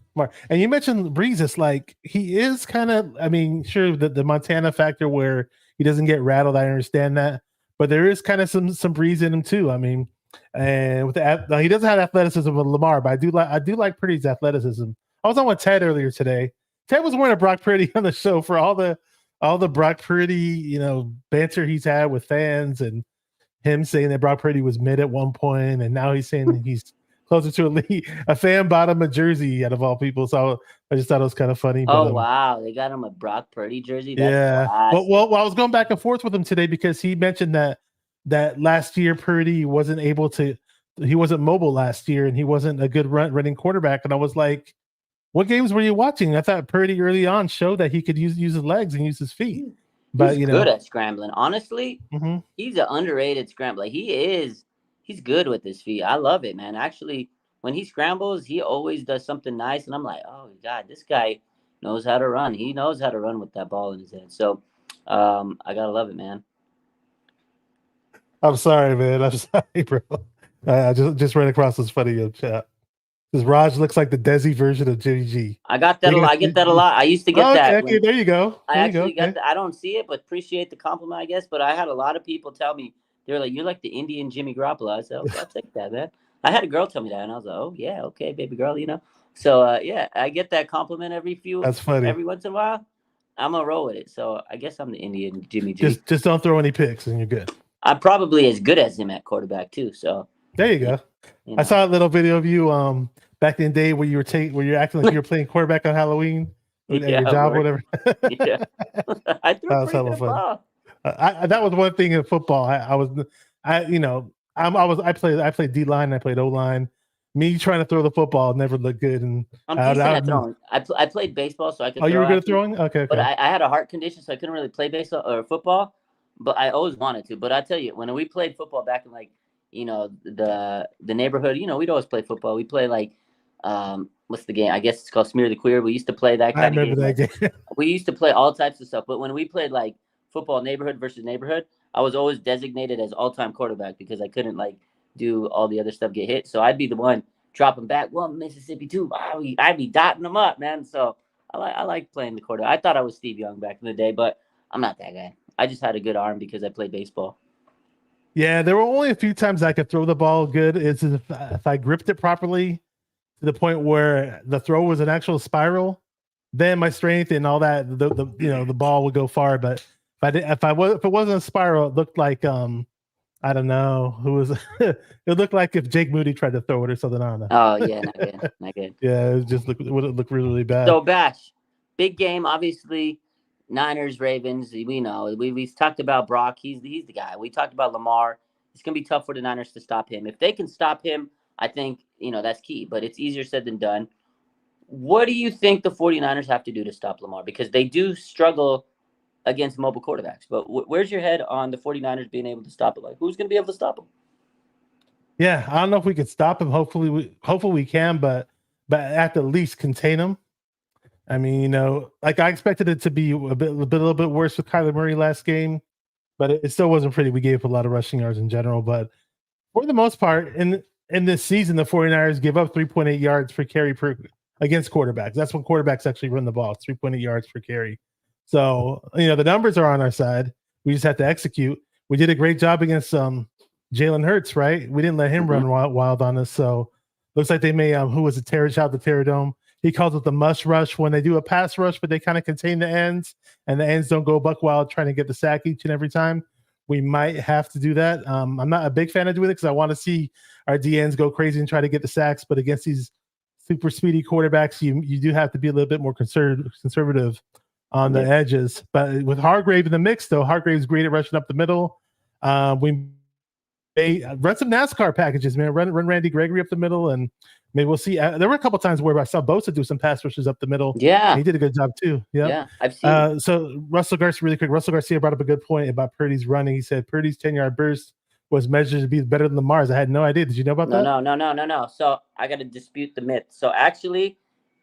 And you mentioned Breeze, it's like he is kind of, I mean, sure, the Montana factor where he doesn't get rattled, I understand that. But there is kind of some Breeze in him too. I mean, and with he doesn't have athleticism with Lamar, but I do like Purdy's athleticism. I was on with Ted earlier today. Ted was wearing a Brock Purdy on the show for all the Brock Purdy, you know, banter he's had with fans and him saying that Brock Purdy was mid at one point, and now he's saying he's closer to elite. A fan bought him a jersey out of all people, so I just thought it was kind of funny. Oh but, wow, they got him a Brock Purdy jersey. That's yeah. classic. Well, I was going back and forth with him today because he mentioned that last year Purdy wasn't he wasn't mobile last year, and he wasn't a good running quarterback. And I was like, what games were you watching? I thought Purdy early on showed that he could use his legs and use his feet. But he's good at scrambling. Honestly, he's an underrated scrambler. He's good with his feet. I love it, man. Actually, when he scrambles, he always does something nice, and I'm like, oh God, this guy knows how to run. He knows how to run with that ball in his head. So, I gotta love it, man. I'm sorry, man. I'm sorry, bro. I just ran across this funny chat. Because Raj looks like the Desi version of Jimmy G. I got that a lot. I get that a lot. I used to get that. Okay, there you go. I actually got that. I don't see it, but appreciate the compliment, I guess. But I had a lot of people tell me, they're like, you're like the Indian Jimmy Garoppolo. I said, okay, I'll take that, man. I had a girl tell me that, and I was like, oh, yeah, okay, baby girl, you know. So, yeah, I get that compliment every once in a while. I'm going to roll with it. So I guess I'm the Indian Jimmy G. Just don't throw any picks, and you're good. I'm probably as good as him at quarterback, too. So there you go. You know. I saw a little video of you back in the day where you're acting like you were playing quarterback on Halloween at your job, whatever. Yeah, I threw that was hella fun. That was one thing in football. I played D line, I played O line. Me trying to throw the football never looked good, and I'm decent at throwing. I played baseball, so I could. Oh, you were good at throwing? Okay. But I had a heart condition, so I couldn't really play baseball or football. But I always wanted to. But I tell you, when we played football back in the neighborhood, we'd always play football. We play what's the game? I guess it's called Smear the Queer. We used to play that kind of game. I remember that game. We used to play all types of stuff. But when we played football neighborhood versus neighborhood, I was always designated as all-time quarterback because I couldn't do all the other stuff, get hit. So I'd be the one dropping back. Well, Mississippi too. I'd be dotting them up, man. So I like playing the quarterback. I thought I was Steve Young back in the day, but I'm not that guy. I just had a good arm because I played baseball. Yeah, there were only a few times I could throw the ball good. It's if I gripped it properly to the point where the throw was an actual spiral, then my strength and all that, the ball would go far. But if it wasn't a spiral, it looked like I don't know who was. It looked like if Jake Moody tried to throw it or something. I don't know. Oh yeah, not good. Yeah, it just would look really, really bad. So Bash, big game, obviously. Niners, Ravens. We know we've talked about Brock. He's the guy. We talked about Lamar. It's gonna be tough for the Niners to stop him. If they can stop him, I think that's key. But it's easier said than done. What do you think the 49ers have to do to stop Lamar? Because they do struggle against mobile quarterbacks. But where's your head on the 49ers being able to stop it? Who's going to be able to stop him? Yeah, I don't know if we could stop him. Hopefully we can, but at the least contain him. I mean, I expected it to be a little bit worse with Kyler Murray last game, but it still wasn't pretty. We gave up a lot of rushing yards in general, but for the most part, in this season, the 49ers give up 3.8 yards per carry against quarterbacks. That's when quarterbacks actually run the ball. It's 3.8 yards per carry. So, the numbers are on our side. We just have to execute. We did a great job against Jalen Hurts, right? We didn't let him run wild on us. So, looks like they may, who was it? Shout out to Terradome. He calls it the must rush when they do a pass rush, but they kind of contain the ends, and the ends don't go buck wild trying to get the sack each and every time. We might have to do that. I'm not a big fan of doing it because I want to see our DNs go crazy and try to get the sacks, but against these super speedy quarterbacks, you do have to be a little bit more conservative on the edges. But with Hargrave in the mix, though, Hargrave's great at rushing up the middle. We run some NASCAR packages, man. Run Randy Gregory up the middle, and maybe we'll see. There were a couple times where I saw Bosa do some pass rushes up the middle. Yeah. He did a good job, too. Yeah, I've seen So Russell Garcia, really quick. Russell Garcia brought up a good point about Purdy's running. He said Purdy's 10-yard burst was measured to be better than Lamar's. I had no idea. Did you know about that? No. So I got to dispute the myth. So actually,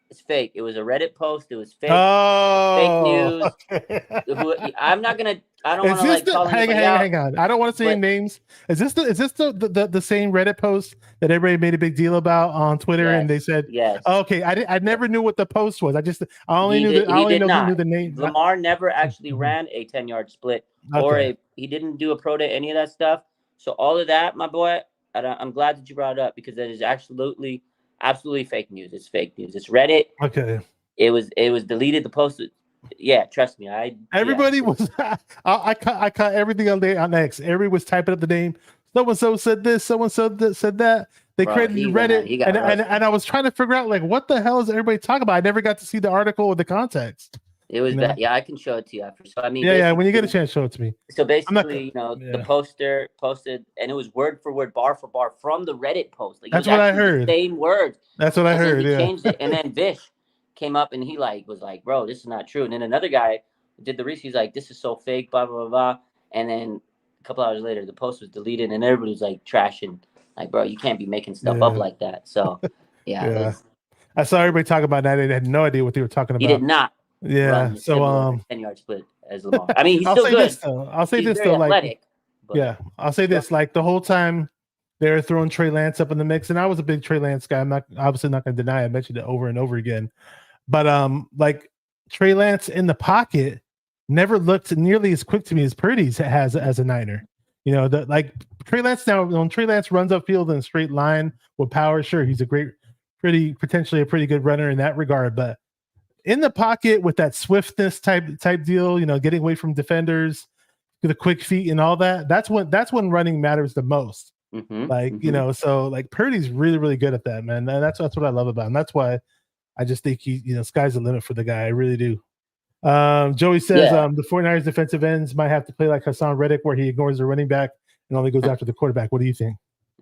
it's fake. It was a Reddit post. It was fake. Fake news. Okay. I'm not gonna. I don't want Is to this like the call anybody hang out. on? I don't want to say but- names. Is this the same Reddit post that everybody made a big deal about on Twitter? And they said, yes. okay, I never knew what the post was. I only knew that. I only know who knew the name. Lamar never actually ran a 10-yard split he didn't do a pro day, any of that stuff. So all of that, my boy, I'm glad that you brought it up because that is absolutely fake news. It's fake news. It's Reddit. Okay. It was deleted. The post. Yeah, trust me. Everybody was. I caught everything on X. Everybody was typing up the name. So and so said this. So and so said that. They created Reddit, and I was trying to figure out like what the hell is everybody talking about. I never got to see the article or the context. It was bad. Yeah, I can show it to you after. So I mean, yeah. When you get a chance, show it to me. So basically, the poster posted, and it was word for word, bar for bar from the Reddit post. Like that's what I heard. Same words. That's what I heard. He changed it, and then Vish came up and he was like, bro, this is not true. And then another guy did the research. He's like, this is so fake, blah blah blah. And then a couple hours later, the post was deleted, and everybody was like trashing, like, bro, you can't be making stuff up like that. So yeah. I saw everybody talking about that. They had no idea what they were talking about. He did not. Yeah. So 10-yard split as Lamar. I mean, he's still good. I'll say this though, athletic, like, I'll say this, like the whole time they were throwing Trey Lance up in the mix, and I was a big Trey Lance guy. I'm obviously not going to deny. I mentioned it over and over again, but like Trey Lance in the pocket never looked nearly as quick to me as Purdy has as a Niner. You know, like Trey Lance now, when Trey Lance runs upfield in a straight line with power, sure, he's potentially a pretty good runner in that regard, but in the pocket with that swiftness type deal, you know, getting away from defenders, the quick feet and all that. That's when running matters the most. You know, so like Purdy's really, really good at that, man. And that's what I love about him. That's why I just think sky's the limit for the guy. I really do. Joey says the 49ers defensive ends might have to play like Hassan Reddick, where he ignores the running back and only goes after the quarterback. What do you think?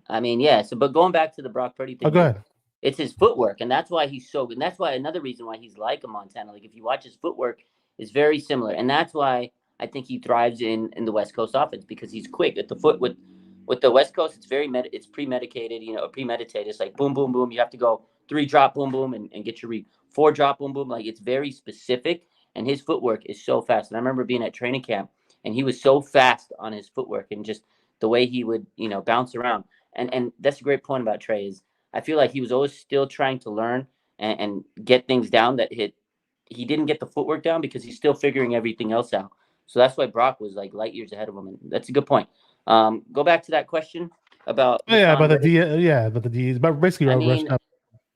I mean, yeah. So, but going back to the Brock Purdy thing. Oh, go ahead. It's his footwork, and that's why he's so good. And that's why another reason why he's like a Montana. Like if you watch his footwork, is very similar, and that's why I think he thrives in the West Coast offense because he's quick at the foot. With the West Coast, it's it's premeditated, premeditated. It's like boom, boom, boom. You have to go 3 drop, boom, boom, and get your read. 4 drop, boom, boom. Like it's very specific, and his footwork is so fast. And I remember being at training camp, and he was so fast on his footwork and just the way he would bounce around. And that's a great point about Trey is. I feel like he was always still trying to learn and get things down that he didn't get the footwork down because he's still figuring everything else out. So that's why Brock was like light years ahead of him. And that's a good point. Go back to that question about. About the D's, but basically,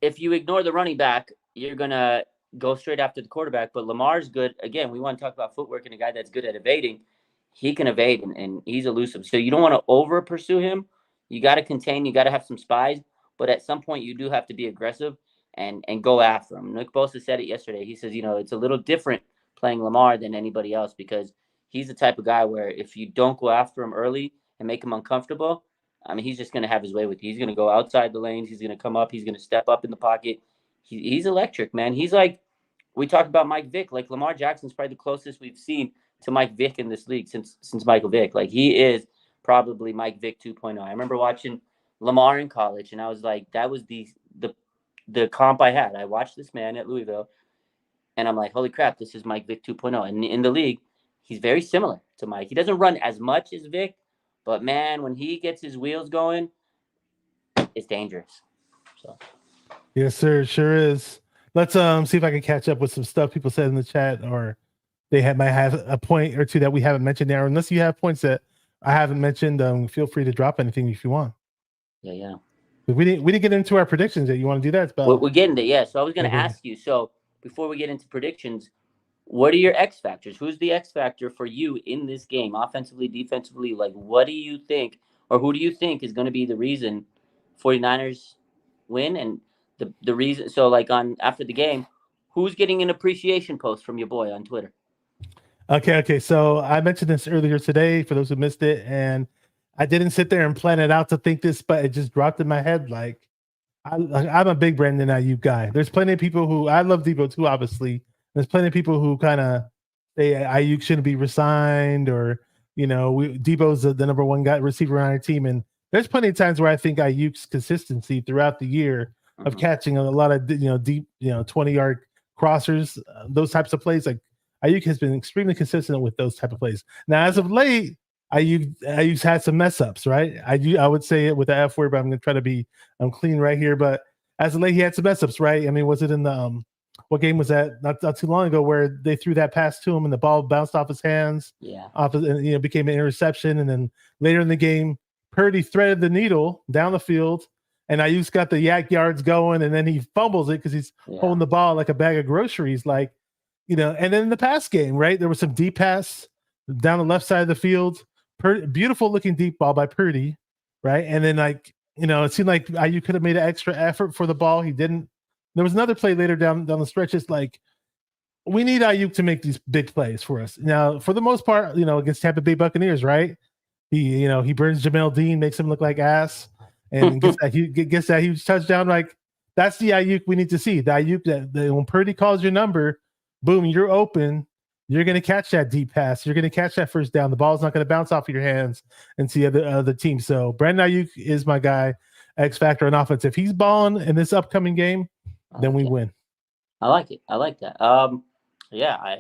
if you ignore the running back, you're going to go straight after the quarterback. But Lamar's good. Again, we want to talk about footwork and a guy that's good at evading. He can evade and he's elusive. So you don't want to over pursue him. You got to contain. You got to have some spies. But at some point, you do have to be aggressive and go after him. Nick Bosa said it yesterday. He says, it's a little different playing Lamar than anybody else because he's the type of guy where if you don't go after him early and make him uncomfortable, I mean, he's just going to have his way with you. He's going to go outside the lanes. He's going to come up. He's going to step up in the pocket. He's electric, man. He's like, we talked about Mike Vick. Like Lamar Jackson's probably the closest we've seen to Mike Vick in this league since Michael Vick. Like he is probably Mike Vick 2.0. I remember watching Lamar in college, and I was like, that was the comp I had. I watched this man at Louisville, and I'm like, holy crap, this is Mike Vick 2.0. And in the league, he's very similar to Mike. He doesn't run as much as Vick, but man, when he gets his wheels going, it's dangerous. So, yes, sir, it sure is. Let's see if I can catch up with some stuff people said in the chat, or they might have a point or two that we haven't mentioned there. Unless you have points that I haven't mentioned, feel free to drop anything if you want. Yeah. We didn't get into our predictions yet. You want to do that? We're getting there, yeah. So I was going to ask you. So before we get into predictions, what are your X factors? Who's the X factor for you in this game, offensively, defensively? Like, what do you think, or who do you think is going to be the reason 49ers win and the reason? So like after the game, who's getting an appreciation post from your boy on Twitter? Okay. So I mentioned this earlier today for those who missed it, and I didn't sit there and plan it out to think this, but it just dropped in my head. Like, I'm a big Brandon Ayuk guy. There's plenty of people who I love Debo too, obviously. There's plenty of people who kind of say Ayuk shouldn't be resigned, or Debo's the number one guy receiver on our team, and there's plenty of times where I think Ayuk's consistency throughout the year of catching a lot of deep 20-yard crossers, those types of plays. Like Ayuk has been extremely consistent with those type of plays. Now, as of late, Ayuk's had some mess ups, right? I would say it with the F word, but I'm gonna try to be clean right here. But as of late, he had some mess ups, right? I mean, was it in the what game was that? Not too long ago, where they threw that pass to him and the ball bounced off his hands, and became an interception. And then later in the game, Purdy threaded the needle down the field, and Ayuk's got the yak yards going, and then he fumbles it because he's holding the ball like a bag of groceries, and then in the pass game, right? There was some deep pass down the left side of the field, beautiful looking deep ball by Purdy, right? And then it seemed like Ayuk could have made an extra effort for the ball. He didn't. There was another play later down the stretch. It's like we need Ayuk to make these big plays for us. Now, for the most part, against Tampa Bay Buccaneers, right? He burns Jamel Dean, makes him look like ass, and gets that huge touchdown. Like that's the Ayuk we need to see. The Ayuk that when Purdy calls your number, boom, you're open. You're going to catch that deep pass. You're going to catch that first down. The ball's not going to bounce off of your hands and see the team. So Brandon Ayuk is my guy, X factor on offense. If he's balling in this upcoming game, then we win. I like it. I like that.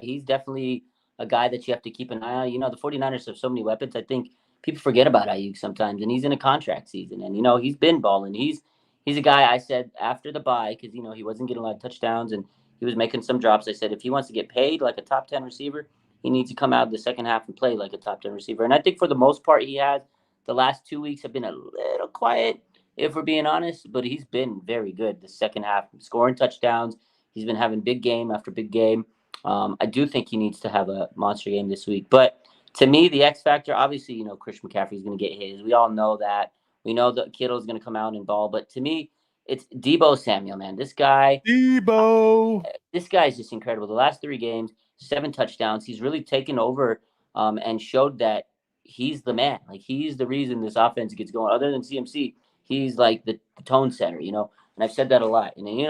He's definitely a guy that you have to keep an eye on. The 49ers have so many weapons. I think people forget about Ayuk sometimes, and he's in a contract season, and he's been balling. He's a guy I said after the bye, because he wasn't getting a lot of touchdowns and he was making some drops. I said if he wants to get paid like a top 10 receiver, he needs to come out of the second half and play like a top 10 receiver. And I think for the most part he has. The last 2 weeks have been a little quiet, if we're being honest, but he's been very good the second half, scoring touchdowns. He's been having big game after big game. I do think he needs to have a monster game this week. But to me, the X factor, obviously, Christian McCaffrey is going to get his. We all know that. We know that Kittle's going to come out and ball. But to me, it's Deebo Samuel, man. This guy is just incredible. The last 3 games, 7 touchdowns. He's really taken over and showed that he's the man. Like, he's the reason this offense gets going. Other than CMC, he's like the tone setter, And I've said that a lot. And, you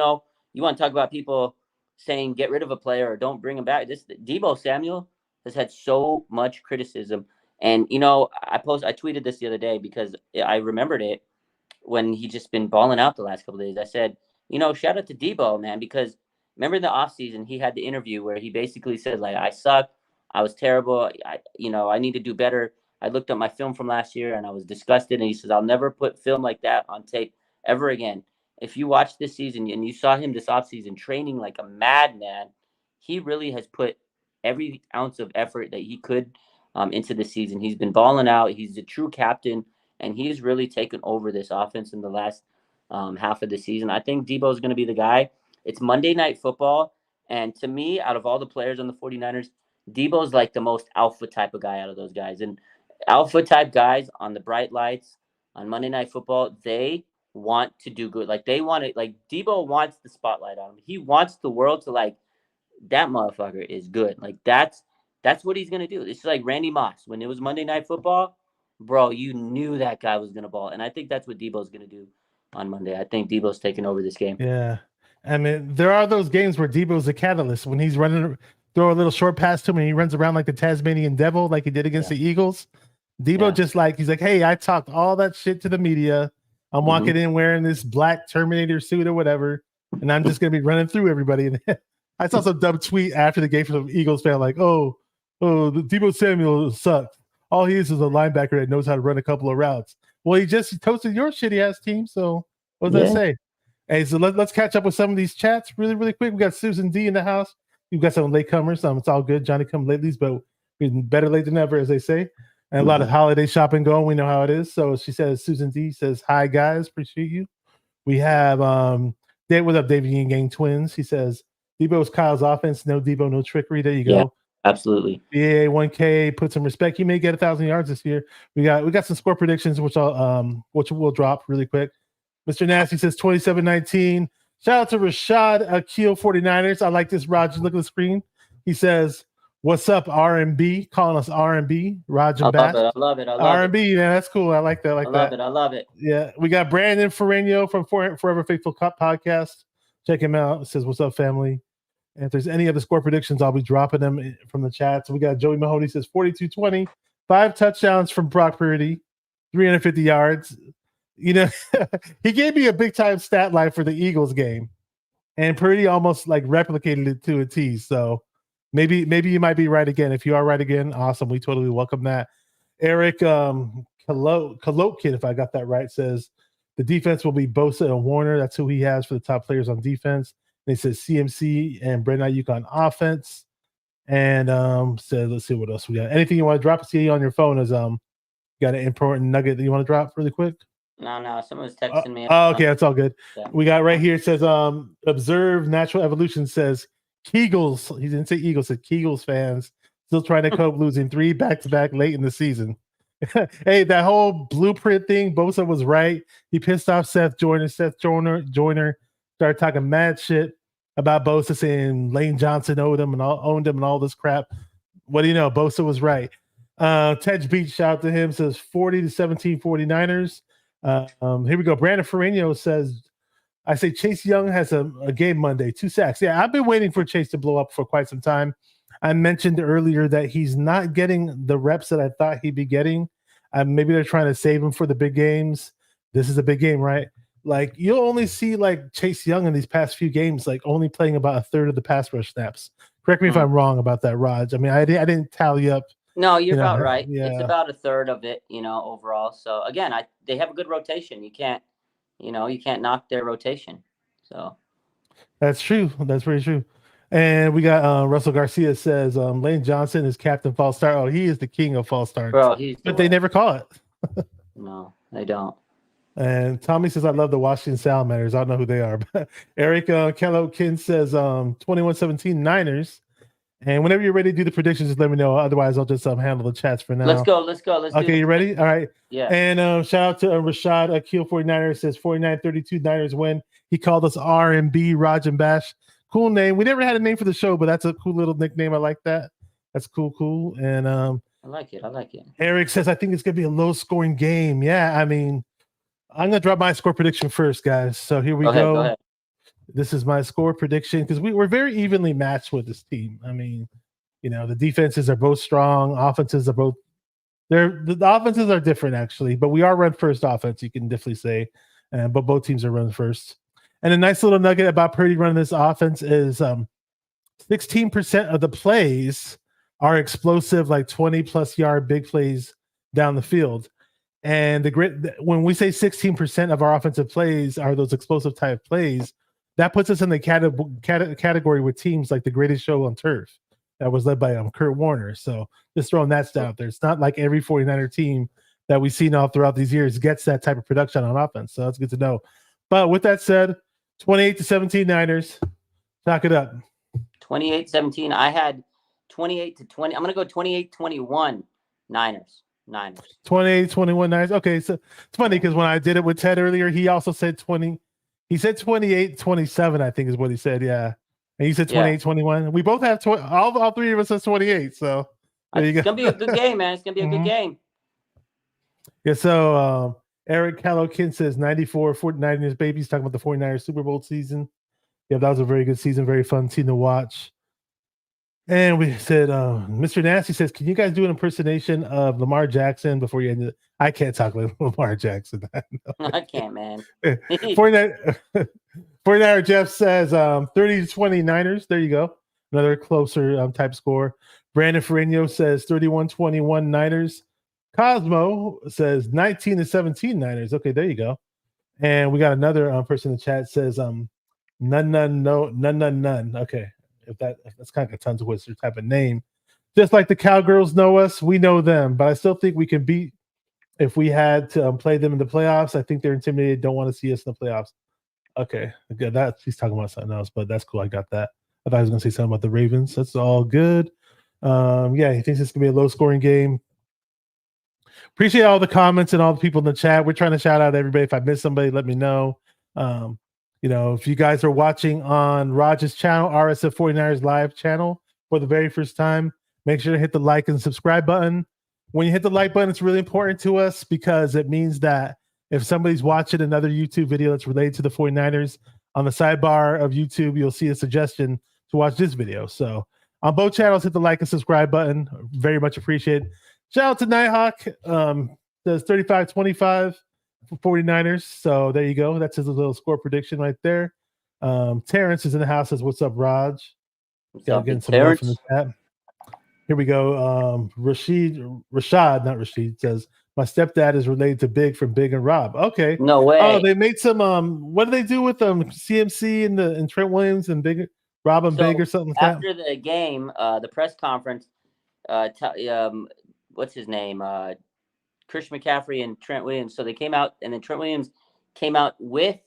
want to talk about people saying get rid of a player or don't bring him back. Deebo Samuel has had so much criticism. And, I tweeted this the other day because I remembered it when he just been balling out the last couple of days. I said, shout out to Deebo, man, because remember in the offseason, he had the interview where he basically said, like, I suck. I was terrible. I need to do better. I looked at my film from last year and I was disgusted. And he says, I'll never put film like that on tape ever again. If you watch this season and you saw him this offseason training like a madman, he really has put every ounce of effort that he could into the season. He's been balling out. He's a true captain, and he's really taken over this offense in the last half of the season. I think Deebo is going to be the guy. It's Monday Night Football, and to me, out of all the players on the 49ers, Deebo is like the most alpha type of guy out of those guys. And alpha type guys on the bright lights on Monday Night Football, they want to do good. Like, they want it. Like, Deebo wants the spotlight on him. He wants the world to, like, that motherfucker is good. Like, that's what he's going to do. It's like Randy Moss. When it was Monday Night Football, bro, you knew that guy was going to ball. And I think that's what Debo's going to do on Monday. I think Debo's taking over this game. Yeah. I mean, there are those games where Debo's a catalyst. When he's running, throw a little short pass to him and he runs around like the Tasmanian devil like he did against the Eagles. Debo he's like, hey, I talked all that shit to the media. I'm walking in wearing this black Terminator suit or whatever, and I'm just going to be running through everybody. And I saw some dumb tweet after the game from the Eagles fan like, the Deebo Samuel sucked. All he is a linebacker that knows how to run a couple of routes. Well, he just toasted your shitty ass team. So what does that say? Hey, so let's catch up with some of these chats really, really quick. We got Susan D in the house. You've got some latecomers. It's all good. Johnny come latelys, but we're better late than never, as they say. And a lot of holiday shopping going. We know how it is. So she says, Susan D says, hi, guys. Appreciate you. We have Dave. What's up, David Yin Gang Twins? He says, Debo's Kyle's offense. No Debo, no trickery. There you go. Yeah, absolutely. BA 1K, put some respect. He may get 1,000 yards this year. We got some score predictions, which we'll drop really quick. Mr. Nasty says 27-19. Shout out to Rashad Akil 49ers. I like this, Roger. Look at the screen. He says, what's up, R&B? Calling us R&B. Roger Bass. I love it. R&B, man. That's cool. I like that. I love it. Yeah. We got Brandon Ferreño from Forever Faithful Podcast. Check him out. It says, what's up, family? And if there's any other score predictions, I'll be dropping them from the chat. So we got Joey Mahoney says 42-20. 5 touchdowns from Brock Purdy, 350 yards. You know, he gave me a big time stat line for the Eagles game, and Purdy almost like replicated it to a T. So maybe you might be right again. If you are right again, awesome. We totally welcome that. Eric Kolotkin, if I got that right, says the defense will be Bosa and Warner. That's who he has for the top players on defense. And he says CMC and Brandon Ayuk on offense. And says, let's see what else we got. Anything you want to drop? See on your phone is got an important nugget that you want to drop really quick? No, someone's texting me. Oh, okay, that's all good. Yeah. We got right here. It says observe natural evolution, says Kegels. He didn't say Eagles, said Kegels fans still trying to cope losing 3 back-to-back late in the season. Hey, that whole blueprint thing, Bosa was right. He pissed off Seth Joyner. Seth Joyner started talking mad shit about Bosa, saying Lane Johnson owned him and all this crap. What do you know? Bosa was right. Tej Beach, shout out to him, says 40-17 49ers. Here we go. Brandon Ferrigno says, I say Chase Young has a game Monday, 2 sacks. Yeah, I've been waiting for Chase to blow up for quite some time. I mentioned earlier that he's not getting the reps that I thought he'd be getting. Maybe they're trying to save him for the big games. This is a big game, right? Like, you'll only see like Chase Young in these past few games, like only playing about a third of the pass rush snaps. Correct me if I'm wrong about that, Raj. I mean, I didn't tally up. No, you're about right. Yeah. It's about a third of it, overall. So again, they have a good rotation. You can't knock their rotation. So that's true. That's very true. And we got Russell Garcia says Lane Johnson is Captain False Start. Oh, he is the king of false starts. Bro, but they never call it. No, they don't. And Tommy says, I love the Washington Salamanders. I don't know who they are. But Eric Kellogkin says 21-17 Niners. And whenever you're ready to do the predictions, just let me know. Otherwise, I'll just handle the chats for now. Let's go. Okay, you ready? All right. Yeah. And shout out to Rashad Akil 49ers says 49-32 Niners win. He called us R&B, Raj and Bash. Cool name. We never had a name for the show, but that's a cool little nickname. I like that. That's cool. And I like it. Eric says, I think it's going to be a low-scoring game. Yeah, I mean, I'm going to drop my score prediction first, guys. So here we go. Go ahead. This is my score prediction because we're very evenly matched with this team. I mean, the defenses are both strong. Offenses are both the offenses are different, actually, but we are run first offense, you can definitely say. But both teams are run first. And a nice little nugget about Purdy running this offense is 16% of the plays are explosive, like 20+ yard big plays down the field. And when we say 16% of our offensive plays are those explosive type plays, that puts us in the category with teams like the Greatest Show on Turf that was led by Kurt Warner. So just throwing that stat out there. It's not like every 49er team that we've seen all throughout these years gets that type of production on offense. So that's good to know. But with that said, 28-17 Niners. Knock it up. 28-17. I had 28-20. I'm going to go 28-21 Niners. 28-21 Niners. Okay, so it's funny because when I did it with Ted earlier, he also said 20. He said 28-27, I think is what he said. Yeah. And you said 28-21. We both have all three of us says 28. So there you go. It's going to be a good game, man. It's going to be a good game. Yeah, so Eric Callowkin says 94 49ers babies, talking about the 49ers Super Bowl season. Yeah, that was a very good season, very fun team to watch. And we said, Mr. Nasty says, can you guys do an impersonation of Lamar Jackson before you end it? I can't talk like Lamar Jackson. I can't, man. 49er Jeff says 30-20 Niners. There you go. Another closer type score. Brandon Ferrigno says 31-21 Niners. Cosmo says 19-17 Niners. Okay, there you go. And we got another person in the chat says none. Okay, if that's kind of a Tons of Wizard type of name. Just like the Cowgirls know us, we know them. But I still think we can beat if we had to play them in the playoffs. I think they're intimidated, don't want to see us in the playoffs. Okay, good. That he's talking about something else, but that's cool. I got that. I thought he was going to say something about the Ravens. That's all good. Yeah, he thinks it's going to be a low-scoring game. Appreciate all the comments and all the people in the chat. We're trying to shout out everybody. If I missed somebody, let me know. If you guys are watching on Raj's channel, RSF 49ers live channel for the very first time, make sure to hit the like and subscribe button. When you hit the like button, it's really important to us because it means that if somebody's watching another YouTube video that's related to the 49ers, on the sidebar of YouTube, you'll see a suggestion to watch this video. So on both channels, hit the like and subscribe button. Very much appreciated. Shout out to Nighthawk. Does 35-25 for 49ers. So there you go. That's his little score prediction right there. Terrence is in the house. Says, "What's up, Raj?" What's up, Getting big some love Terrence? from the chat. Here we go. Rashad, not Rashid, says, "My stepdad is related to Big from Big and Rob." Okay. No way. Oh, they made some. What do they do with CMC and Trent Williams and Big Rob and So, Big or something like that? After the game, the press conference, what's his name? Christian McCaffrey and Trent Williams. So they came out, and then Trent Williams came out with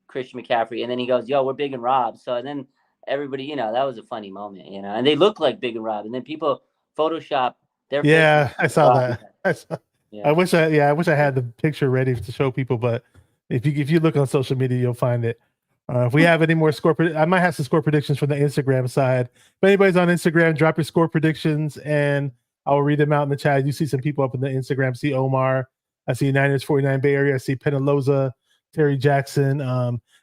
Christian McCaffrey, and then he goes, "Yo, we're Big and Rob." So and then everybody, that was a funny moment, and they look like Big and Rob, and then people Photoshop their Yeah, I saw Rob. that. Yeah. I wish I had the picture ready to show people, but if you look on social media, you'll find it. If we have any more I might have some score predictions from the Instagram side. If anybody's on Instagram, drop your score predictions and I'll read them out in the chat. You see some people up in the Instagram. I see Omar. I see Niners 49 Bay Area. I see Penaloza, Terry Jackson.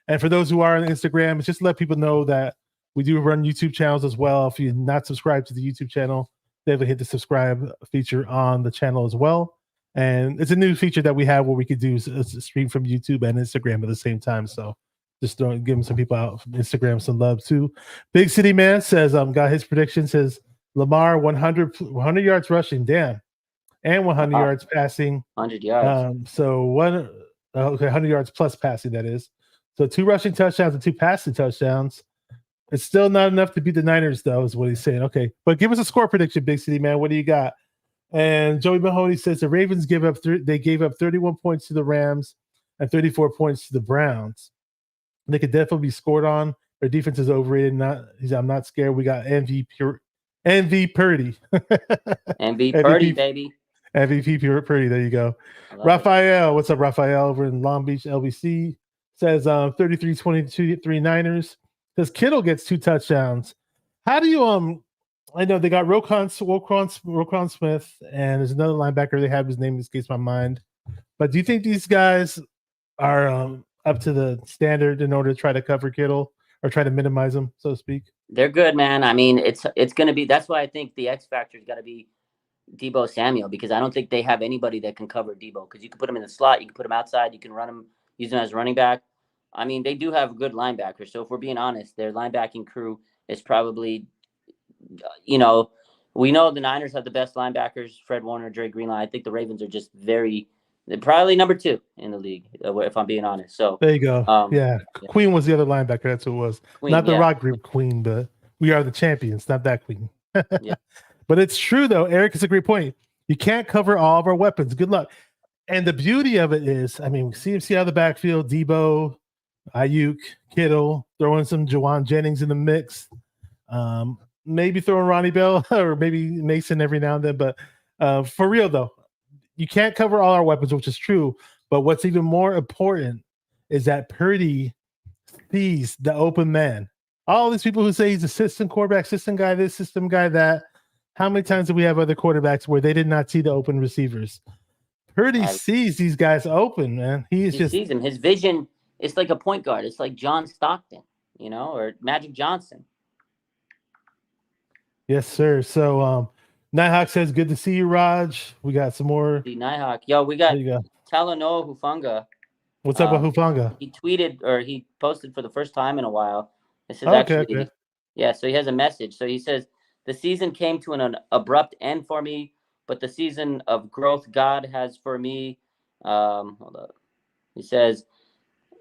And for those who are on Instagram, it's just to let people know that we do run YouTube channels as well. If you're not subscribed to the YouTube channel, definitely hit the subscribe feature on the channel as well. And it's a new feature that we have where we could do a stream from YouTube and Instagram at the same time. So just giving some people out from Instagram some love too. Big City Man says, got his prediction, says Lamar 100 yards rushing, damn, and 100 yards passing. 100 yards. So 100 yards plus passing, that is. So 2 rushing touchdowns and 2 passing touchdowns. It's still not enough to beat the Niners, though, is what he's saying. Okay, but give us a score prediction, Big City Man. What do you got? And Joey Mahoney says the Ravens gave up 31 points to the Rams and 34 points to the Browns. They could definitely be scored on. Their defense is overrated. I'm not scared. We got MV Purdy. MV Purdy, baby. MVP Purdy. There you go. Raphael, what's up, Raphael? Over in Long Beach, LBC says 33-22 Niners. Says Kittle gets 2 touchdowns. How do you I know they got Roquan Smith, and there's another linebacker they have. His name escapes my mind. But do you think these guys are up to the standard in order to try to cover Kittle or try to minimize him, so to speak? They're good, man. I mean, it's going to be. That's why I think the X factor's got to be Deebo Samuel, because I don't think they have anybody that can cover Deebo, because you can put him in the slot, you can put him outside, you can run him, use him as running back. I mean, they do have good linebackers. So if we're being honest, their linebacking crew is probably, we know the Niners have the best linebackers, Fred Warner, Dre Greenlaw. I think the Ravens are just they're probably number 2 in the league, if I'm being honest. So there you go. Yeah. Queen was the other linebacker. That's who it was. Queen, not the Rock Group Queen, but we are the champions, not that Queen. Yeah. But it's true, though. Eric is a great point. You can't cover all of our weapons. Good luck. And the beauty of it is, I mean, we see out of the backfield, Deebo, Ayuk, Kittle, throwing some Jawan Jennings in the mix. Maybe throwing Ronnie Bell or maybe Mason every now and then. But for real, though, you can't cover all our weapons, which is true. But what's even more important is that Purdy sees the open man. All these people who say he's a system quarterback, system guy, this, system guy, that. How many times do we have other quarterbacks where they did not see the open receivers? Purdy sees these guys open, man. He sees him. His vision is like a point guard. It's like John Stockton, or Magic Johnson. Yes, sir. So Nighthawk says, good to see you, Raj. We got some more. The Nighthawk. Yo, we got Talanoa Hufanga. What's up with Hufanga? He tweeted, or he posted for the first time in a while. This is okay. Yeah, so he has a message. So he says, the season came to an abrupt end for me, but the season of growth God has for me. Hold up. He says,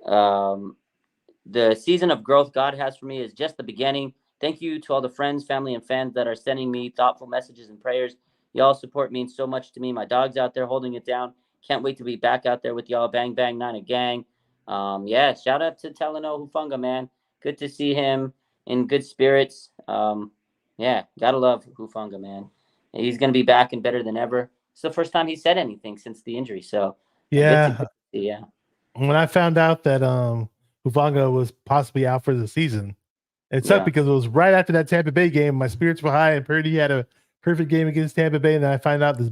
the season of growth God has for me is just the beginning. Thank you to all the friends, family, and fans that are sending me thoughtful messages and prayers. Y'all support means so much to me. My dog's out there holding it down. Can't wait to be back out there with y'all. Bang, bang, Nine a gang. Shout out to Talanoa Hufanga, man. Good to see him in good spirits. Gotta love Hufanga, man. He's going to be back and better than ever. It's the first time he said anything since the injury. So, yeah. Yeah. When I found out that Hufanga was possibly out for the season, it sucked because it was right after that Tampa Bay game. My spirits were high, and Purdy had a perfect game against Tampa Bay. And then I find out this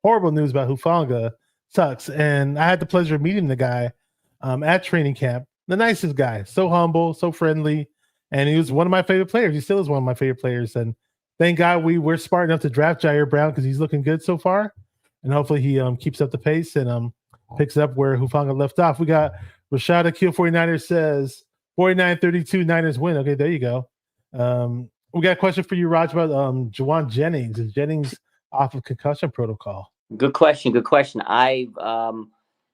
horrible news about Hufanga. Sucks. And I had the pleasure of meeting the guy at training camp. The nicest guy. So humble, so friendly. And he was one of my favorite players. He still is one of my favorite players. And thank God we're smart enough to draft Jair Brown because he's looking good so far, and hopefully he keeps up the pace and picks up where Hufanga left off. We got Rashad Akil 49ers says 49-32 Niners win. Okay, there you go. We got a question for you, Raj, about Juwan Jennings. Is Jennings off of concussion protocol? Good question. Good question.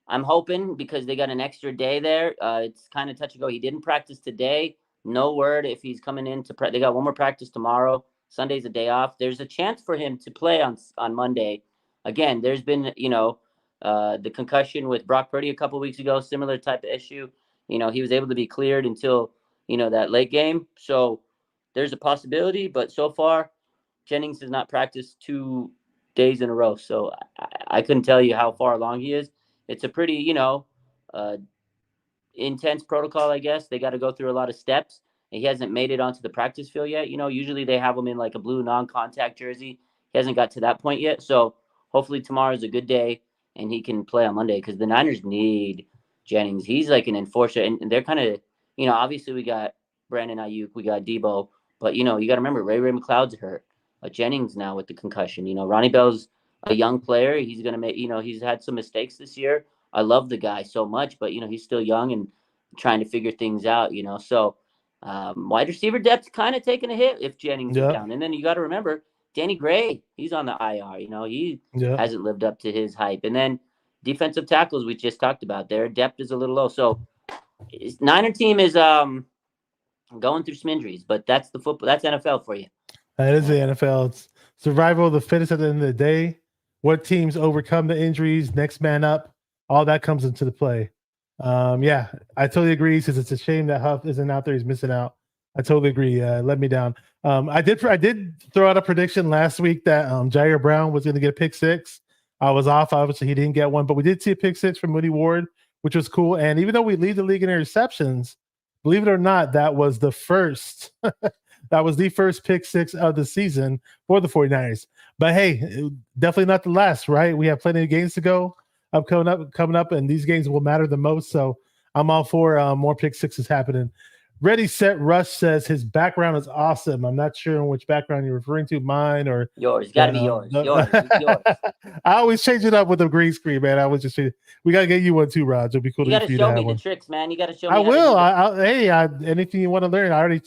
I'm hoping because they got an extra day there. It's kind of touch and go. He didn't practice today. No word if he's coming in to they got one more practice tomorrow. Sunday's a day off. There's a chance for him to play on Monday. Again, there's been, the concussion with Brock Purdy a couple weeks ago, similar type of issue. He was able to be cleared until, that late game. So there's a possibility, but so far Jennings has not practiced 2 days in a row. So I couldn't tell you how far along he is. It's a pretty, intense protocol, I guess. They got to go through a lot of steps. And he hasn't made it onto the practice field yet. Usually they have him in like a blue non-contact jersey. He hasn't got to that point yet. So hopefully tomorrow's a good day and he can play on Monday because the Niners need Jennings. He's like an enforcer. And they're kind of, obviously we got Brandon Ayuk, we got Debo. But, you got to remember, Ray McLeod's hurt. Jennings now with the concussion. Ronnie Bell's a young player. He's going to make, he's had some mistakes this year. I love the guy so much, but, he's still young and trying to figure things out, So wide receiver depth's kind of taking a hit if Jennings is down. And then you got to remember, Danny Gray, he's on the IR. He hasn't lived up to his hype. And then defensive tackles we just talked about, their depth is a little low. So Niner team is going through some injuries, but that's the football. That's NFL for you. That is the NFL. It's survival of the fittest at the end of the day. What teams overcome the injuries, next man up, all that comes into the play. I totally agree because it's a shame that Huff isn't out there. He's missing out. I totally agree. Let me down. I did throw out a prediction last week that Jair Brown was going to get a pick six. I was off. Obviously, he didn't get one, but we did see a pick six from Moody Ward, which was cool. And even though we lead the league in interceptions, believe it or not, that was the first. That was the first pick six of the season for the 49ers. But hey, definitely not the last, right? We have plenty of games to go coming up, and these games will matter the most. So I'm all for more pick sixes happening. Ready, Set, Rush says his background is awesome. I'm not sure which background you're referring to, mine or yours. Got to be yours. Yours. I always change it up with a green screen, man. We got to get you one too, Raj. It'll be cool. You got to show me the tricks, man. You got to show me. I will. Anything you want to learn, I already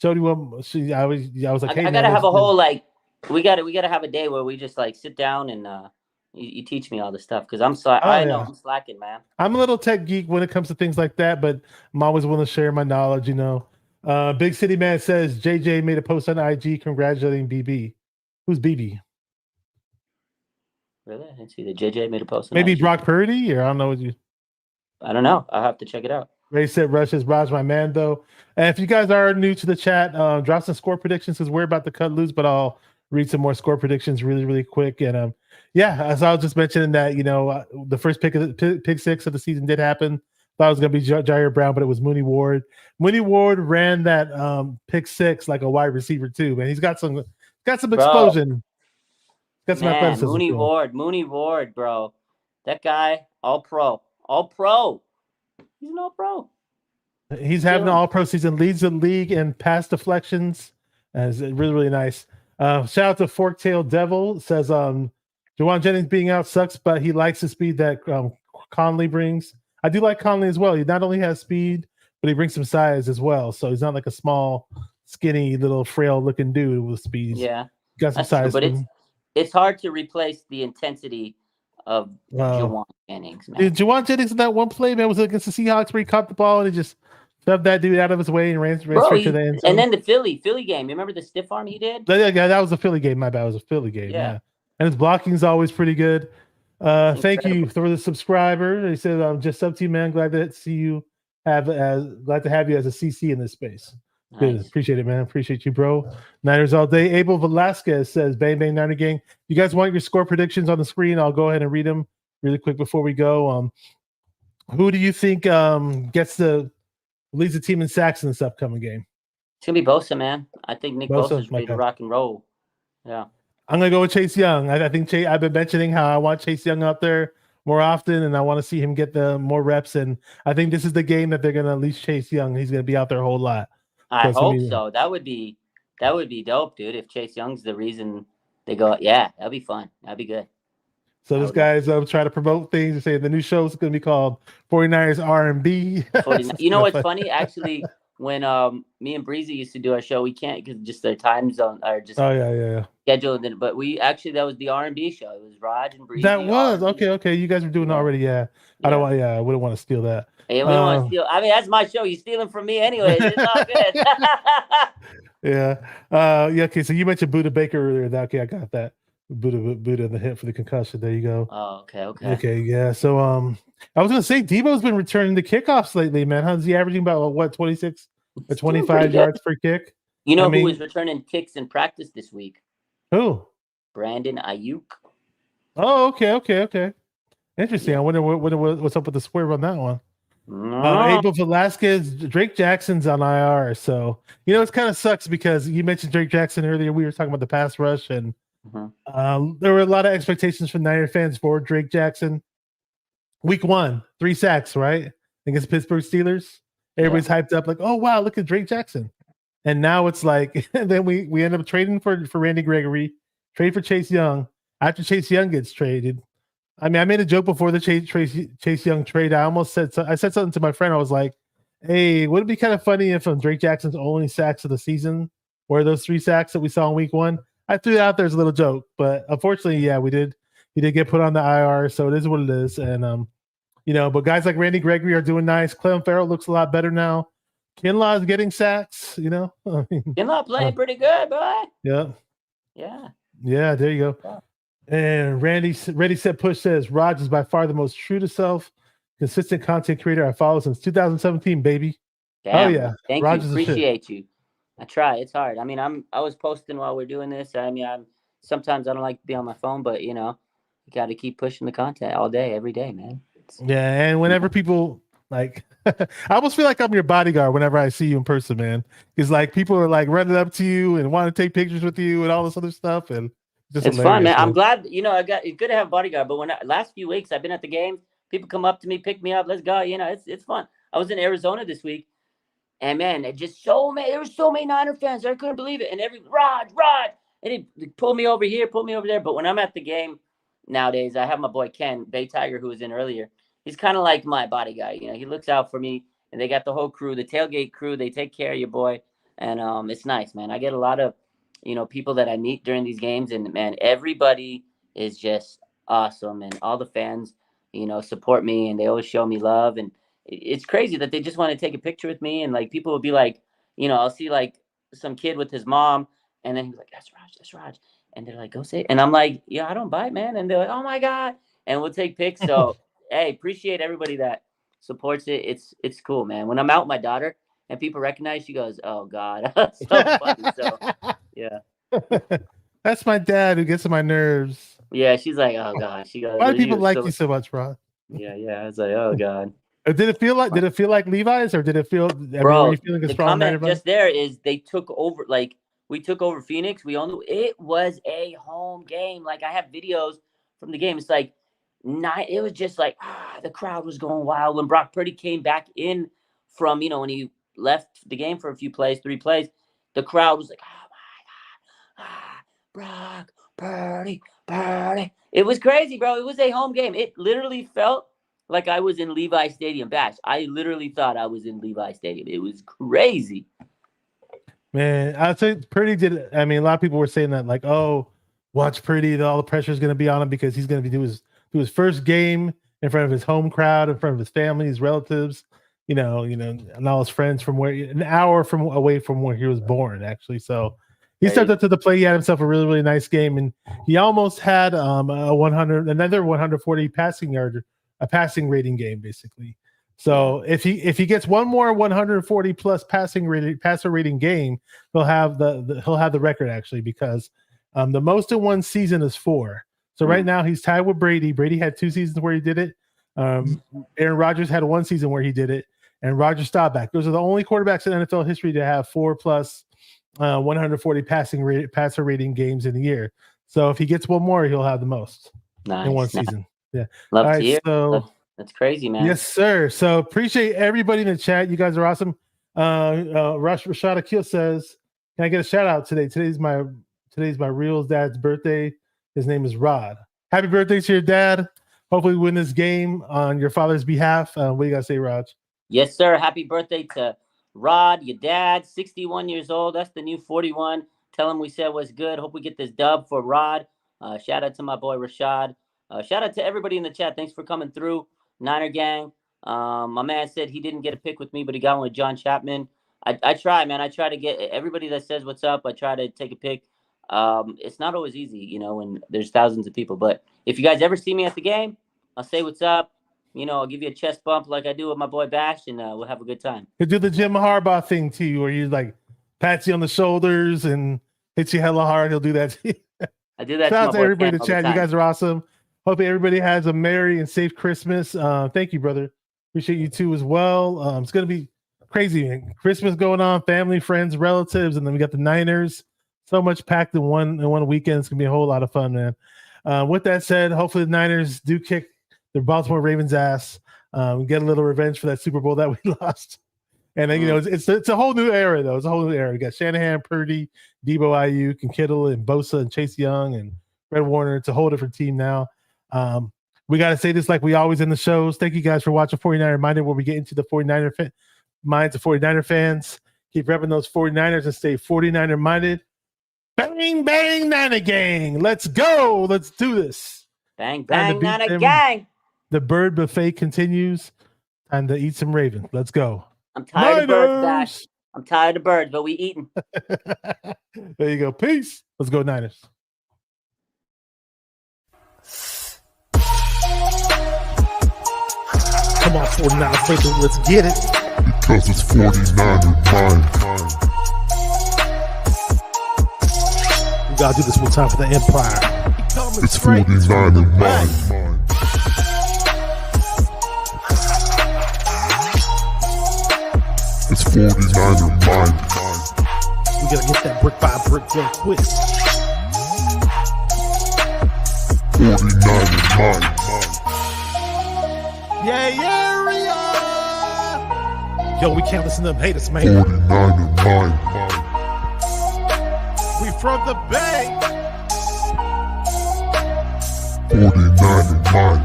showed you what. I was like, hey, I gotta have a whole we gotta have a day where we just sit down and you teach me all this stuff because I'm I'm slacking, man. I'm a little tech geek when it comes to things like that, but I'm always willing to share my knowledge. Big City Man says JJ made a post on IG congratulating BB. Who's BB? Really? I didn't see that JJ made a post on maybe IG. Brock Purdy, or I don't know. I don't know. I'll have to check it out. Ray said Rush is Raj, my man, though. And if you guys are new to the chat, drop some score predictions because we're about to cut loose, but I'll read some more score predictions really, really quick. And as I was just mentioning that, the first pick six of the season did happen. Thought it was going to be Jair Brown, but it was Mooney Ward. Mooney Ward ran that pick six like a wide receiver too, man. He's got some explosion. Got some athleticism. Mooney Ward, bro. That guy, all pro. He's an all-pro. He's having an all-pro season. Leads the league in pass deflections. Is really, really nice. Shout out to Forktail Devil. Says Juwan Jennings being out sucks, but he likes the speed that Conley brings. I do like Conley as well. He not only has speed, but he brings some size as well. So he's not like a small, skinny, little frail-looking dude with speed. Yeah. Got some size. True, but it's hard to replace the intensity of Juwan Jennings, man. Dude, Juwan Jennings in that one play, man, was against the Seahawks where he caught the ball and he just shoved that dude out of his way and ran straight to the end zone. And then the Philly game. You remember the stiff arm he did? Yeah, that was a Philly game. My bad. It was a Philly game. Yeah. And his blocking is always pretty good. Thank you for the subscriber. He said, just sub to you, man. Glad to see you. Glad to have you as a CC in this space. Nice. Good. Appreciate it, man. Appreciate you, bro. Niners all day. Abel Velasquez says, bang, bang, Niner gang. You guys want your score predictions on the screen? I'll go ahead and read them really quick before we go. Who do you think leads the team in sacks in this upcoming game? It's going to be Bosa, man. I think Nick Bosa's ready to rock and roll. Yeah. I'm going to go with Chase Young. I think I've been mentioning how I want Chase Young out there more often, and I want to see him get the more reps. And I think this is the game that they're going to at least Chase Young. He's going to be out there a whole lot. I hope so. That would be That would be dope, dude. If Chase Young's the reason they go, yeah, that'd be fun. That'd be good. So this guy's trying to promote things and say the new show is going to be called 49ers R&B. You know what's funny? Actually, when me and Breezy used to do our show, we can't because just the time zone or just scheduled it. But that was the R&B show. It was Raj and Breezy. That was R&B. okay. You guys were doing it already. Yeah. I don't want. Yeah, I wouldn't want to steal that. Hey, we don't want to steal. I mean, that's my show. You're stealing from me anyway. It's all good. Yeah. Yeah. Okay. So you mentioned Buda Baker earlier. Okay, I got that. Buddha in the hip for the concussion. There you go. Oh, okay. Okay, yeah. So I was gonna say Debo's been returning to kickoffs lately, man. How's he averaging about what 26 or 25 yards per kick? You know who was returning kicks in practice this week? Who? Brandon Ayuk. Oh, okay. Interesting. I wonder what's up with the swerve on that one. Abel Velasquez, Drake Jackson's on IR. So it kind of sucks because you mentioned Drake Jackson earlier. We were talking about the pass rush and there were a lot of expectations from Niner fans for Drake Jackson. Week 1, 3 sacks, right? Against Pittsburgh Steelers. Everybody's hyped up like, oh, wow, look at Drake Jackson. And now it's like, then we end up trading for Randy Gregory, trade for Chase Young. After Chase Young gets traded, I mean, I made a joke before the Chase Young trade. I said something to my friend. I was like, hey, would it be kind of funny if Drake Jackson's only sacks of the season were those 3 sacks that we saw in week 1? I threw it out there as a little joke, but unfortunately, yeah, he did get put on the IR, so it is what it is. And but guys like Randy Gregory are doing nice. Clem Farrell looks a lot better now. Kinlaw is getting sacks, Kinlaw playing pretty good, boy. Yeah. Yeah, there you go. Yeah. And Ready Set Push says Raj is by far the most true to self, consistent content creator I follow since 2017, baby. Damn, oh yeah. Thank you. Appreciate you. I try. It's hard. I mean, I was posting while we're doing this. I mean, sometimes I don't like to be on my phone, but you got to keep pushing the content all day, every day, man. Yeah, and whenever people I almost feel like I'm your bodyguard whenever I see you in person, man. Because people are running up to you and want to take pictures with you and all this other stuff, and it's fun, man. I'm glad. It's good to have a bodyguard. But last few weeks I've been at the games, people come up to me, pick me up, let's go. It's fun. I was in Arizona this week. And man, there were so many Niner fans. I couldn't believe it. And Rod, and he pulled me over here, pulled me over there. But when I'm at the game nowadays, I have my boy Ken, Bay Tiger, who was in earlier. He's kind of like my body guy. He looks out for me. And they got the whole crew, the tailgate crew. They take care of your boy. And it's nice, man. I get a lot of, people that I meet during these games. And man, everybody is just awesome. And all the fans, support me. And they always show me love. And it's crazy that they just want to take a picture with me, and people will be like, I'll see some kid with his mom, and then he's like, that's Raj, and they're like, go say it. And I'm like, yeah, I don't bite, man, and they're like, oh my god, and we'll take pics. So hey, appreciate everybody that supports it. It's cool, man. When I'm out with my daughter and people recognize, she goes, oh god. So funny. So yeah, that's my dad who gets on my nerves. Yeah, she's like, oh god. She goes, why do people like you so much, Rod? Yeah, I was like, oh god. Did it feel like Levi's, or did it feel? Bro, the comment just there is they took over. We took over Phoenix. We all knew it was a home game. I have videos from the game. It's it was just the crowd was going wild when Brock Purdy came back in from when he left the game for a few plays, 3 plays. The crowd was like, oh my god, Brock Purdy. It was crazy, bro. It was a home game. It literally felt like I was in Levi Stadium. Bash. I literally thought I was in Levi Stadium. It was crazy. Man, I'd say Purdy did. I mean, a lot of people were saying that, oh, watch Purdy. All the pressure is going to be on him because he's going to do his first game in front of his home crowd, in front of his family, his relatives, and all his friends from an hour away from where he was born, actually. So he stepped up to the plate. He had himself a really, really nice game, and he almost had another 140 a passing rating game, basically. So if he gets one more 140 plus passer rating game, he'll have the record, actually, because the most in one season is 4. So right now he's tied with Brady. Brady had 2 seasons where he did it. Aaron Rodgers had 1 season where he did it, and Roger Staubach. Those are the only quarterbacks in NFL history to have 4 plus 140 passer rating games in a year. So if he gets one more, he'll have the most in one season. Yeah. Love to hear. So that's crazy, man. Yes, sir. So appreciate everybody in the chat. You guys are awesome. Rashad Akil says, Can I get a shout out today? Today's my real dad's birthday. His name is Rod. Happy birthday to your dad. Hopefully, we win this game on your father's behalf. What do you got to say, Raj? Yes, sir. Happy birthday to Rod, your dad, 61 years old. That's the new 41. Tell him we said what's good. Hope we get this dub for Rod. Shout out to my boy Rashad. Shout out to everybody in the chat. Thanks for coming through, Niner Gang. My man said he didn't get a pick with me, but he got one with John Chapman. I try, man. I try to get everybody that says what's up. I try to take a pick. It's not always easy, when there's thousands of people. But if you guys ever see me at the game, I'll say what's up. I'll give you a chest bump like I do with my boy Bash, and we'll have a good time. He'll do the Jim Harbaugh thing to you, where you like pats you on the shoulders and hits you hella hard. He'll do that to you. I do that. Shout out to everybody in the Cam chat. You guys are awesome. Hope everybody has a merry and safe Christmas. Thank you, brother. Appreciate you too as well. It's gonna be crazy, man. Christmas going on, family, friends, relatives, and then we got the Niners. So much packed in one weekend. It's gonna be a whole lot of fun, man. With that said, hopefully the Niners do kick the Baltimore Ravens' ass. We get a little revenge for that Super Bowl that we lost. And then, it's a whole new era, though. It's a whole new era. We got Shanahan, Purdy, Debo, Ayuk, and Kittle, and Bosa, and Chase Young, and Fred Warner. It's a whole different team now. We got to say this like we always in the shows. Thank you guys for watching 49er Minded, where we get into the 49er minds of 49er fans. Keep repping those 49ers and stay 49er minded. Bang, bang, Niner Gang. Let's go. Let's do this. Bang, bang, Niner Gang. The bird buffet continues. Time to eat some Ravens. Let's go. I'm tired of birds, Dash. I'm tired of birds, but we eating. There you go. Peace. Let's go, Niners. Come on, 49 Ravens. Let's get it. Because it's 49er mind. We gotta do this one time for the Empire. It's 49er mind. It's 49er mind. We gotta get that brick by brick done quick. 49er mind. Yeah, Yo, we can't listen to them haters, man. 49er mind. We from the Bay. 49er mind.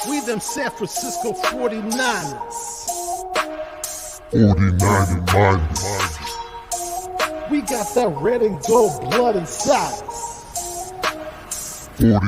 We them San Francisco 49ers. 49er mind. We got that red and gold blood inside us. 49